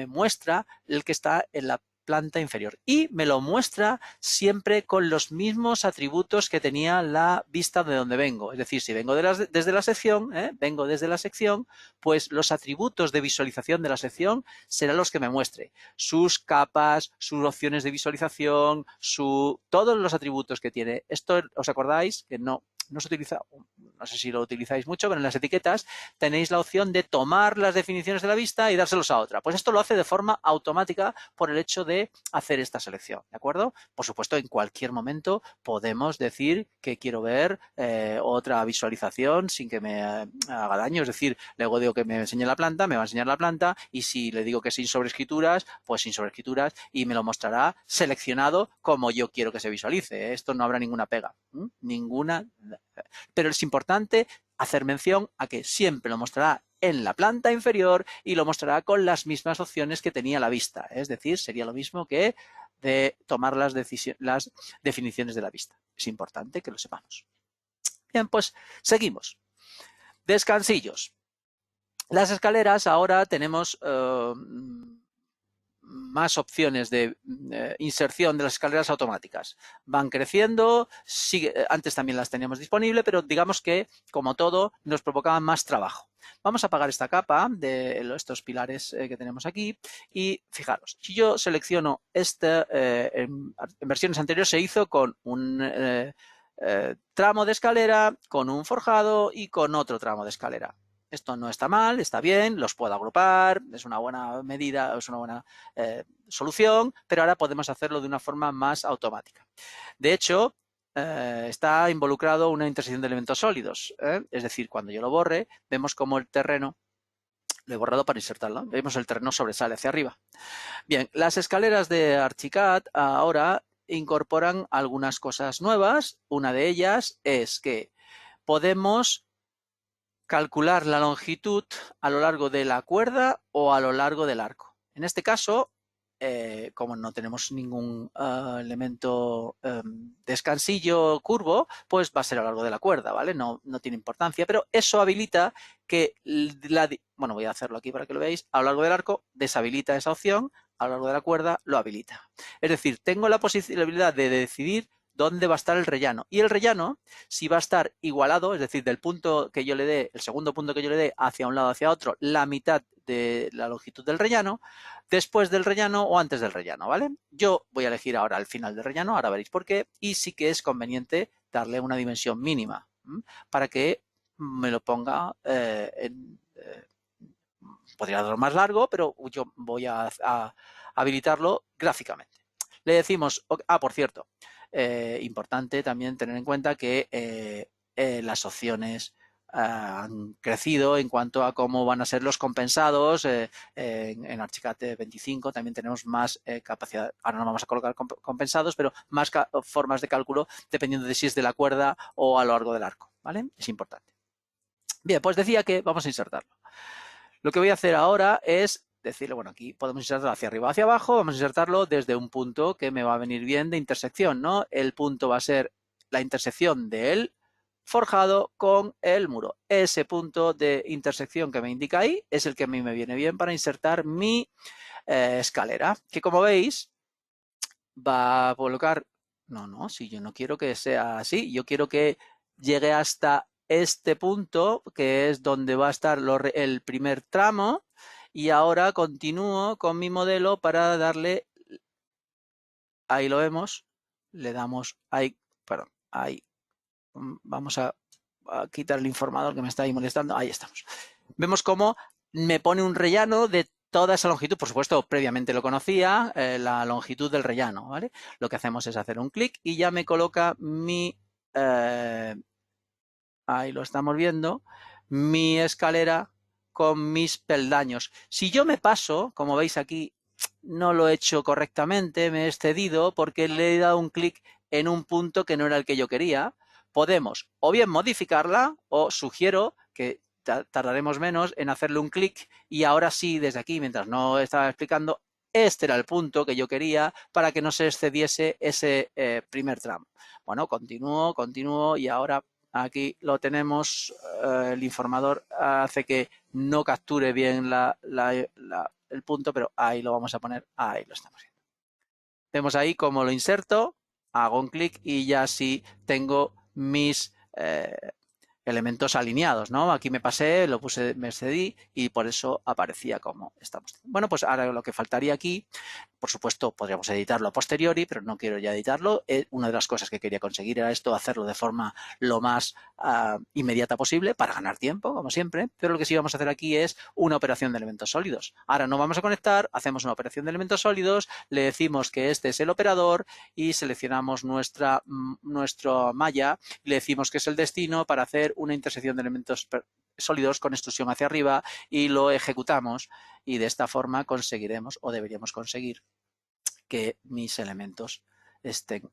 muestra el que está en la planta inferior y me lo muestra siempre con los mismos atributos que tenía la vista de donde vengo. Es decir, si vengo desde la sección, pues los atributos de visualización de la sección serán los que me muestre. Sus capas, sus opciones de visualización, todos los atributos que tiene. Esto, ¿os acordáis? Que no se utiliza, no sé si lo utilizáis mucho, pero en las etiquetas tenéis la opción de tomar las definiciones de la vista y dárselos a otra. Pues esto lo hace de forma automática por el hecho de hacer esta selección, ¿de acuerdo? Por supuesto, en cualquier momento podemos decir que quiero ver otra visualización sin que me haga daño. Es decir, luego digo que me enseñe la planta, me va a enseñar la planta, y si le digo que sin sobreescrituras, pues sin sobreescrituras, y me lo mostrará seleccionado como yo quiero que se visualice. Esto no habrá ninguna pega, ninguna. Pero es importante hacer mención a que siempre lo mostrará en la planta inferior y lo mostrará con las mismas opciones que tenía la vista. Es decir, sería lo mismo que de tomar las definiciones de la vista. Es importante que lo sepamos. Bien, pues seguimos. Descansillos. Las escaleras ahora tenemos más opciones de inserción de las escaleras automáticas. Van creciendo, antes también las teníamos disponibles, pero digamos que, como todo, nos provocaban más trabajo. Vamos a apagar esta capa de estos pilares que tenemos aquí y fijaros, si yo selecciono en versiones anteriores se hizo con un tramo de escalera, con un forjado y con otro tramo de escalera. Esto no está mal, está bien, los puedo agrupar, es una buena medida, es una buena solución, pero ahora podemos hacerlo de una forma más automática. De hecho, está involucrado una intersección de elementos sólidos, es decir, cuando yo lo borre, vemos como el terreno, lo he borrado para insertarlo, vemos el terreno sobresale hacia arriba. Bien, las escaleras de Archicad ahora incorporan algunas cosas nuevas. Una de ellas es que podemos calcular la longitud a lo largo de la cuerda o a lo largo del arco. En este caso, como no tenemos ningún elemento descansillo curvo, pues va a ser a lo largo de la cuerda, ¿vale? No tiene importancia, pero eso habilita que, bueno, voy a hacerlo aquí para que lo veáis, a lo largo del arco deshabilita esa opción, a lo largo de la cuerda lo habilita. Es decir, tengo la posibilidad de decidir dónde va a estar el rellano. Y el rellano, si va a estar igualado, es decir, del punto que yo le dé, el segundo punto que yo le dé hacia un lado, hacia otro, la mitad de la longitud del rellano, después del rellano o antes del rellano, ¿vale? Yo voy a elegir ahora el final del rellano, ahora veréis por qué, y sí que es conveniente darle una dimensión mínima para que me lo ponga podría dar más largo, pero yo voy a habilitarlo gráficamente. Le decimos, por cierto, importante también tener en cuenta que las opciones han crecido en cuanto a cómo van a ser los compensados. En Archicad 25 también tenemos más capacidad. Ahora no vamos a colocar compensados, pero más formas de cálculo dependiendo de si es de la cuerda o a lo largo del arco, ¿vale? Es importante. Bien, pues decía que vamos a insertarlo. Lo que voy a hacer ahora es decirle, bueno, aquí podemos insertarlo hacia arriba o hacia abajo, vamos a insertarlo desde un punto que me va a venir bien de intersección, ¿no? El punto va a ser la intersección del forjado con el muro. Ese punto de intersección que me indica ahí es el que a mí me viene bien para insertar mi escalera, que como veis va a colocar, no, si yo no quiero que sea así, yo quiero que llegue hasta este punto, que es donde va a estar el primer tramo, y ahora continúo con mi modelo para darle, ahí lo vemos, le damos ahí, perdón, ahí, vamos a quitar el informador que me está ahí molestando, ahí estamos. Vemos cómo me pone un rellano de toda esa longitud, por supuesto, previamente lo conocía, la longitud del rellano, ¿vale? Lo que hacemos es hacer un clic y ya me coloca mi, ahí lo estamos viendo, mi escalera con mis peldaños. Si yo me paso, como veis aquí, no lo he hecho correctamente, me he excedido porque le he dado un clic en un punto que no era el que yo quería. Podemos o bien modificarla o sugiero que tardaremos menos en hacerle un clic y ahora sí, desde aquí, mientras no estaba explicando, Este era el punto que yo quería para que no se excediese ese primer tramo. Bueno, continúo y ahora aquí lo tenemos. El informador hace que no capture bien el punto, pero ahí lo vamos a poner, ahí lo estamos viendo. Vemos ahí cómo lo inserto, hago un clic y ya sí tengo mis elementos alineados, ¿no? Aquí me pasé, lo puse, me excedí y por eso aparecía como estamos. Bueno, pues ahora lo que faltaría aquí, por supuesto, podríamos editarlo a posteriori, pero no quiero ya editarlo. Una de las cosas que quería conseguir era esto, hacerlo de forma lo más inmediata posible para ganar tiempo, como siempre. Pero lo que sí vamos a hacer aquí es una operación de elementos sólidos. Ahora no vamos a conectar, hacemos una operación de elementos sólidos, le decimos que este es el operador y seleccionamos nuestra malla y le decimos que es el destino para hacer una intersección de elementos sólidos con extrusión hacia arriba y lo ejecutamos y de esta forma conseguiremos o deberíamos conseguir que mis elementos estén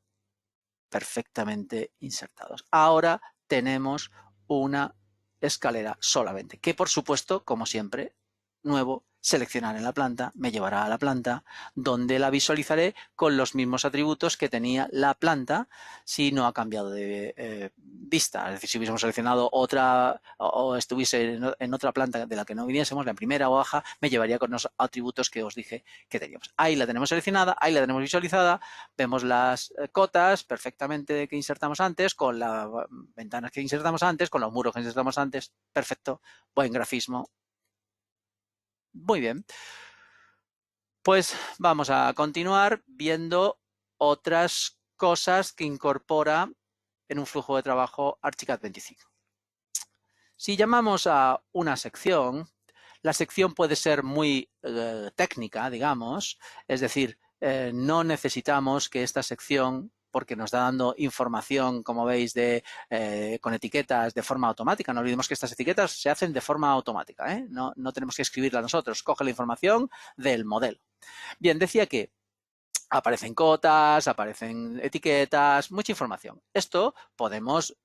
perfectamente insertados. Ahora tenemos una escalera solamente, que por supuesto, como siempre, nuevo, seleccionar en la planta, me llevará a la planta, donde la visualizaré con los mismos atributos que tenía la planta si no ha cambiado de vista. Es decir, si hubiésemos seleccionado otra o estuviese en otra planta de la que no viniésemos, la primera o baja, me llevaría con los atributos que os dije que teníamos. Ahí la tenemos seleccionada, ahí la tenemos visualizada, vemos las cotas perfectamente que insertamos antes, con las ventanas que insertamos antes, con los muros que insertamos antes. Perfecto, buen grafismo. Muy bien, pues vamos a continuar viendo otras cosas que incorpora en un flujo de trabajo Archicad 25. Si llamamos a una sección, la sección puede ser muy técnica, digamos, es decir, no necesitamos que esta sección, porque nos está dando información, como veis, con etiquetas de forma automática. No olvidemos que estas etiquetas se hacen de forma automática, ¿eh? No tenemos que escribirla nosotros. Coge la información del modelo. Bien, decía que aparecen cotas, aparecen etiquetas, mucha información. Esto podemos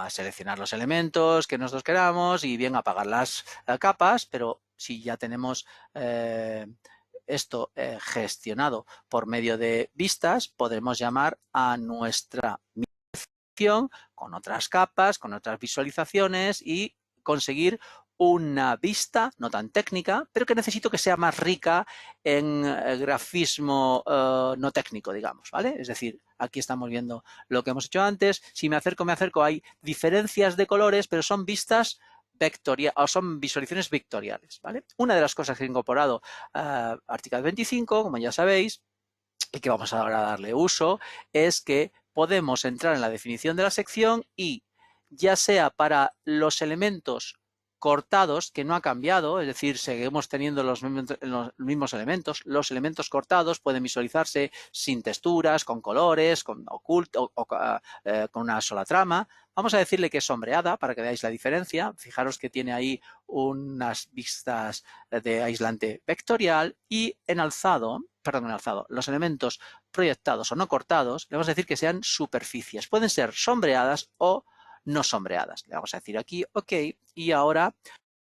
seleccionar los elementos que nosotros queramos y bien apagar las capas, pero si ya tenemos esto gestionado por medio de vistas, podemos llamar a nuestra sección con otras capas, con otras visualizaciones y conseguir una vista no tan técnica, pero que necesito que sea más rica en grafismo no técnico, digamos, ¿vale? Es decir, aquí estamos viendo lo que hemos hecho antes. Si me acerco, hay diferencias de colores, pero son vistas vectoriales, o son visualizaciones vectoriales, ¿vale? Una de las cosas que he incorporado a Archicad 25, como ya sabéis, y que vamos ahora a darle uso, es que podemos entrar en la definición de la sección y ya sea para los elementos cortados, que no ha cambiado, es decir, seguimos teniendo los mismos elementos. Los elementos cortados pueden visualizarse sin texturas, con colores, con oculto o con una sola trama. Vamos a decirle que es sombreada para que veáis la diferencia. Fijaros que tiene ahí unas vistas de aislante vectorial y en alzado, los elementos proyectados o no cortados, le vamos a decir que sean superficies. Pueden ser sombreadas o no sombreadas. Le vamos a decir aquí OK y ahora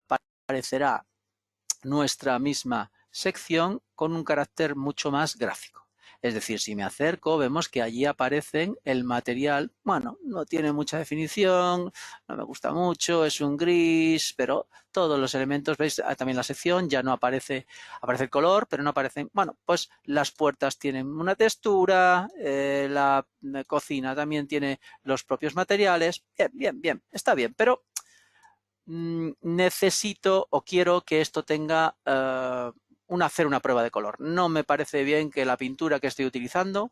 aparecerá nuestra misma sección con un carácter mucho más gráfico. Es decir, si me acerco, vemos que allí aparecen el material. Bueno, no tiene mucha definición, no me gusta mucho, es un gris, pero todos los elementos, veis, también la sección ya no aparece el color, pero no aparecen. Bueno, pues las puertas tienen una textura, la cocina también tiene los propios materiales. Bien, está bien, pero necesito o quiero que esto tenga hacer una prueba de color. No me parece bien que la pintura que estoy utilizando,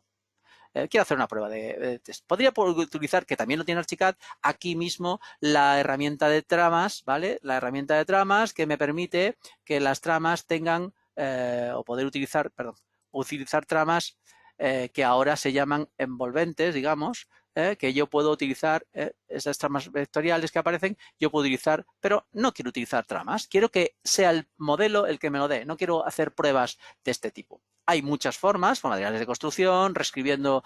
quiero hacer una prueba de test. Podría utilizar, que también lo tiene Archicad, aquí mismo la herramienta de tramas, ¿vale? La herramienta de tramas que me permite que las tramas tengan, o poder utilizar tramas que ahora se llaman envolventes, digamos, que yo puedo utilizar esas tramas vectoriales que aparecen, yo puedo utilizar, pero no quiero utilizar tramas, quiero que sea el modelo el que me lo dé, no quiero hacer pruebas de este tipo. Hay muchas formas, con materiales de construcción, reescribiendo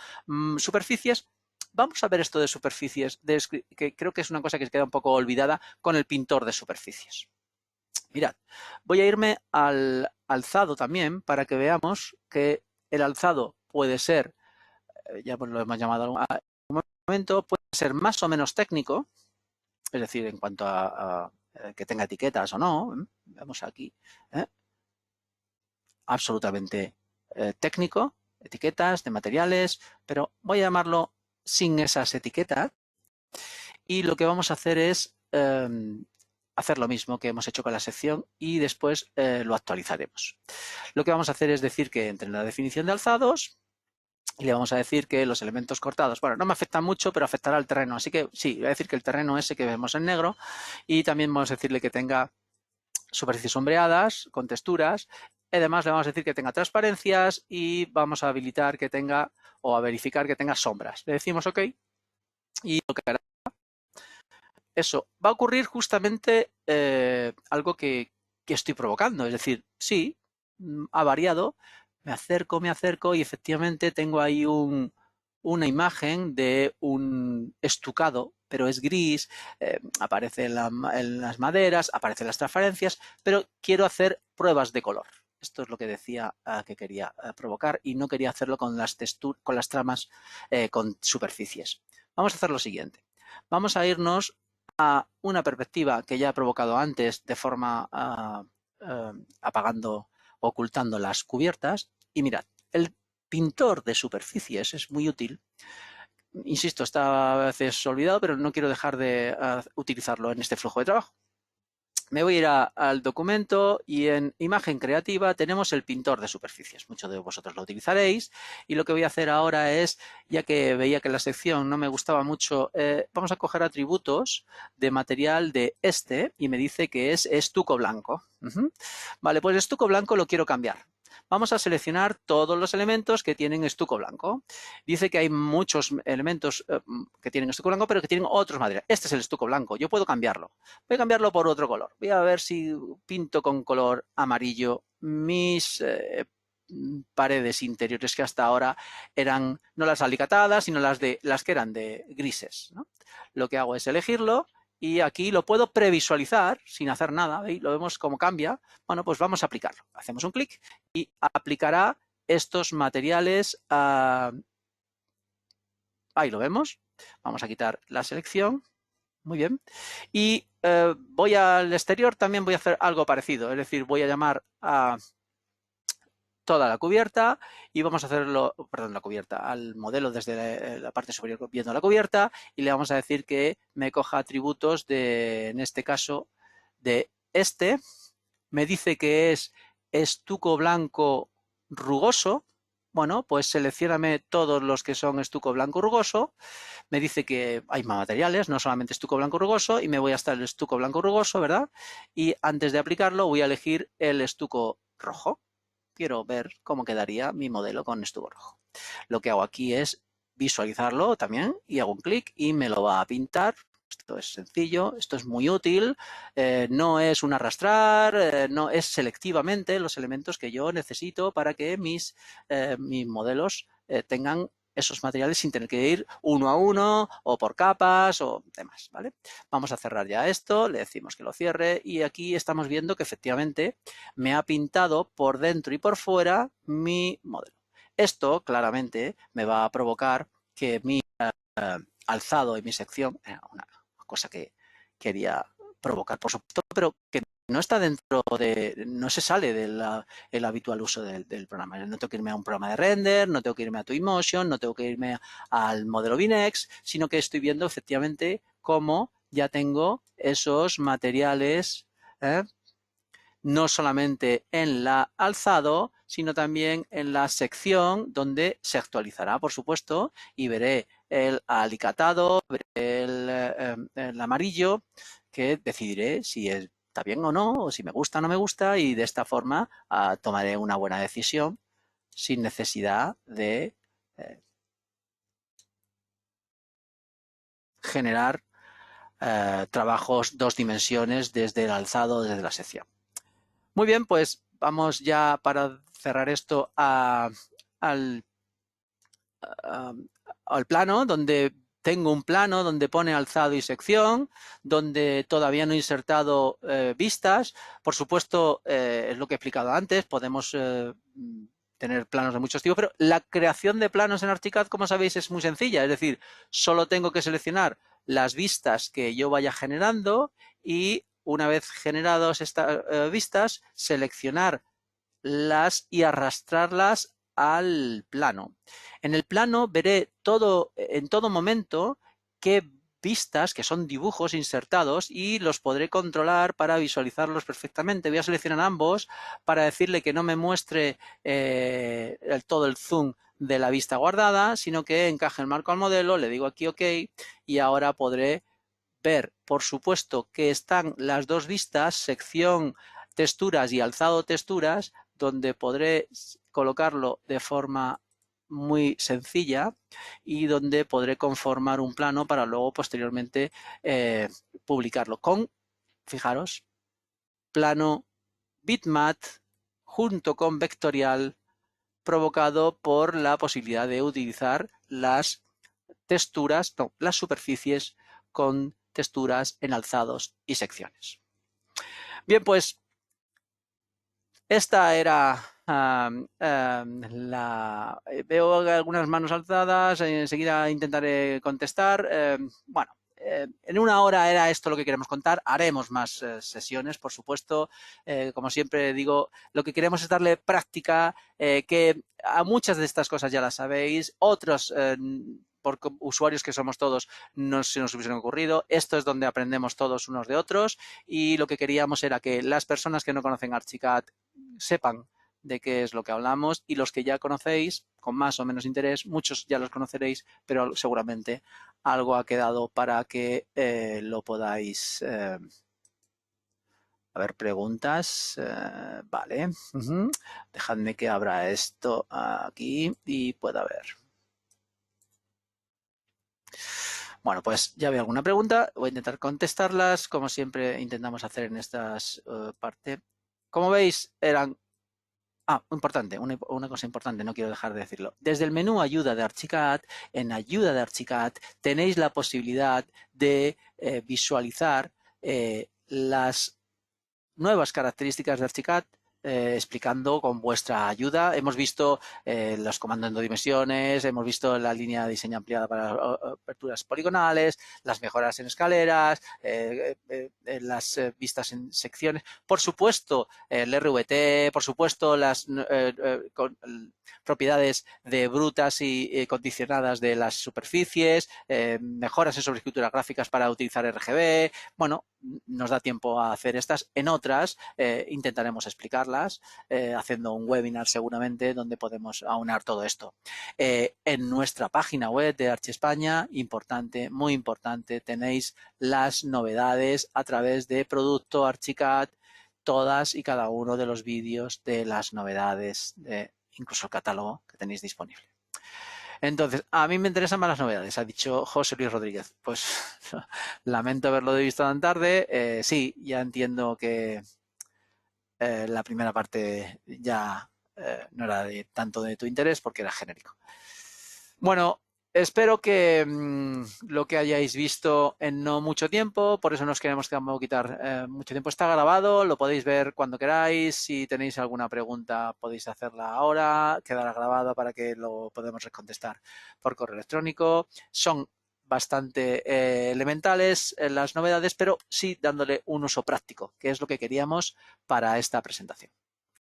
superficies. Vamos a ver esto de superficies, que creo que es una cosa que se queda un poco olvidada con el pintor de superficies. Mirad, voy a irme al alzado también para que veamos que el alzado puede ser, ya pues lo hemos llamado en algún momento, puede ser más o menos técnico, es decir, en cuanto a que tenga etiquetas o no. Vemos aquí, ¿eh? Absolutamente técnico, etiquetas de materiales, pero voy a llamarlo sin esas etiquetas. Y lo que vamos a hacer es hacer lo mismo que hemos hecho con la sección y después lo actualizaremos. Lo que vamos a hacer es decir que entre en la definición de alzados y le vamos a decir que los elementos cortados, bueno, no me afectan mucho, pero afectará al terreno. Así que sí, voy a decir que el terreno ese que vemos en negro, y también vamos a decirle que tenga superficies sombreadas con texturas. Además le vamos a decir que tenga transparencias y vamos a habilitar que tenga o a verificar que tenga sombras. Le decimos OK y lo que hará, eso va a ocurrir justamente algo que estoy provocando. Es decir, sí, ha variado, me acerco y efectivamente tengo ahí una imagen de un estucado, pero es gris, aparece en las maderas, aparecen las transparencias, pero quiero hacer pruebas de color. Esto es lo que decía que quería provocar y no quería hacerlo con las texturas, con las tramas, con superficies. Vamos a hacer lo siguiente. Vamos a irnos a una perspectiva que ya he provocado antes de forma apagando, ocultando las cubiertas. Y mirad, el pintor de superficies es muy útil. Insisto, está a veces olvidado, pero no quiero dejar de utilizarlo en este flujo de trabajo. Me voy a ir al documento y en imagen creativa tenemos el pintor de superficies. Muchos de vosotros lo utilizaréis y lo que voy a hacer ahora es, ya que veía que la sección no me gustaba mucho, vamos a coger atributos de material de este y me dice que es estuco blanco. Vale, pues estuco blanco lo quiero cambiar. Vamos a seleccionar todos los elementos que tienen estuco blanco. Dice que hay muchos elementos que tienen estuco blanco, pero que tienen otros materiales. Este es el estuco blanco, yo puedo cambiarlo. Voy a cambiarlo por otro color. Voy a ver si pinto con color amarillo mis paredes interiores que hasta ahora eran no las alicatadas, sino las que eran de grises, ¿no? Lo que hago es elegirlo y aquí lo puedo previsualizar sin hacer nada. ¿Veis? Lo vemos cómo cambia. Bueno, pues vamos a aplicarlo. Hacemos un clic y aplicará estos materiales. Ahí lo vemos. Vamos a quitar la selección. Muy bien. Y voy al exterior, también voy a hacer algo parecido. Es decir, voy a llamar a toda la cubierta y vamos a hacerlo, perdón, la cubierta, al modelo desde la parte superior viendo la cubierta y le vamos a decir que me coja atributos de, en este caso, de este. Me dice que es estuco blanco rugoso. Bueno, pues seleccióname todos los que son estuco blanco rugoso. Me dice que hay más materiales, no solamente estuco blanco rugoso, y me voy hasta el estuco blanco rugoso, ¿verdad? Y antes de aplicarlo voy a elegir el estuco rojo. Quiero ver cómo quedaría mi modelo con estuco rojo. Lo que hago aquí es visualizarlo también y hago un clic y me lo va a pintar. Esto es sencillo, esto es muy útil, no es un arrastrar, no es selectivamente los elementos que yo necesito para que mis modelos tengan esos materiales sin tener que ir uno a uno o por capas o demás, ¿vale? Vamos a cerrar ya esto, le decimos que lo cierre y aquí estamos viendo que efectivamente me ha pintado por dentro y por fuera mi modelo. Esto claramente me va a provocar que mi alzado y mi sección, una cosa que quería provocar, por supuesto, pero que no está dentro de, no se sale del habitual uso del programa. No tengo que irme a un programa de render, no tengo que irme a Twinmotion, no tengo que irme al modelo Binex, sino que estoy viendo efectivamente cómo ya tengo esos materiales, no solamente en la alzado, sino también en la sección donde se actualizará, por supuesto, y veré el alicatado, veré el amarillo, que decidiré si está bien o no, o si me gusta o no me gusta, y de esta forma tomaré una buena decisión sin necesidad de generar trabajos dos dimensiones desde el alzado, desde la sección. Muy bien, pues vamos ya para cerrar esto al plano donde tengo un plano donde pone alzado y sección, donde todavía no he insertado vistas. Por supuesto, es lo que he explicado antes, podemos tener planos de muchos tipos, pero la creación de planos en Archicad, como sabéis, es muy sencilla. Es decir, solo tengo que seleccionar las vistas que yo vaya generando y una vez generadas estas vistas, seleccionarlas y arrastrarlas al plano. En el plano veré en todo momento qué vistas, que son dibujos insertados, y los podré controlar para visualizarlos perfectamente. Voy a seleccionar ambos para decirle que no me muestre todo el zoom de la vista guardada, sino que encaje el marco al modelo, le digo aquí OK, y ahora podré ver, por supuesto, que están las dos vistas, sección texturas y alzado texturas, donde podré colocarlo de forma muy sencilla y donde podré conformar un plano para luego posteriormente publicarlo con, fijaros, plano bitmap junto con vectorial provocado por la posibilidad de utilizar las texturas, no, las superficies con texturas en alzados y secciones. Bien, pues esta era veo algunas manos alzadas, enseguida intentaré contestar. Bueno, en una hora era esto lo que queremos contar. Haremos más sesiones, por supuesto. Como siempre digo, lo que queremos es darle práctica, que a muchas de estas cosas ya las sabéis, otros por usuarios que somos todos no se nos hubiesen ocurrido. Esto es donde aprendemos todos unos de otros, y lo que queríamos era que las personas que no conocen Archicad sepan de qué es lo que hablamos, y los que ya conocéis con más o menos interés, muchos ya los conoceréis, pero seguramente algo ha quedado para que lo podáis. A ver, preguntas. Vale. Dejadme que abra esto aquí y pueda ver. Bueno, pues ya veo alguna pregunta. Voy a intentar contestarlas, como siempre intentamos hacer en estas partes. Como veis, eran... importante, una cosa importante, no quiero dejar de decirlo. Desde el menú Ayuda de Archicad, en Ayuda de Archicad, tenéis la posibilidad de visualizar las nuevas características de Archicad, explicando con vuestra ayuda. Hemos visto los comandos en 2 dimensiones, hemos visto la línea de diseño ampliada para aperturas poligonales, las mejoras en escaleras, las vistas en secciones, por supuesto el RVT, por supuesto las propiedades de brutas y condicionadas de las superficies, mejoras en sobreescrituras gráficas para utilizar RGB. Bueno, nos da tiempo a hacer estas. En otras intentaremos explicarlas haciendo un webinar seguramente donde podemos aunar todo esto. En nuestra página web de Archi España, importante, muy importante, tenéis las novedades a través de Producto Archicad, todas y cada uno de los vídeos de las novedades, incluso el catálogo que tenéis disponible. Entonces, a mí me interesan más las novedades, ha dicho José Luis Rodríguez. Pues lamento haberlo visto tan tarde. Sí, ya entiendo que la primera parte ya no era tanto de tu interés porque era genérico. Bueno, espero que lo que hayáis visto en no mucho tiempo, por eso nos queremos quitar mucho tiempo, está grabado, lo podéis ver cuando queráis. Si tenéis alguna pregunta podéis hacerla ahora, quedará grabado para que lo podamos contestar por correo electrónico. Son bastante elementales las novedades, pero sí dándole un uso práctico, que es lo que queríamos para esta presentación.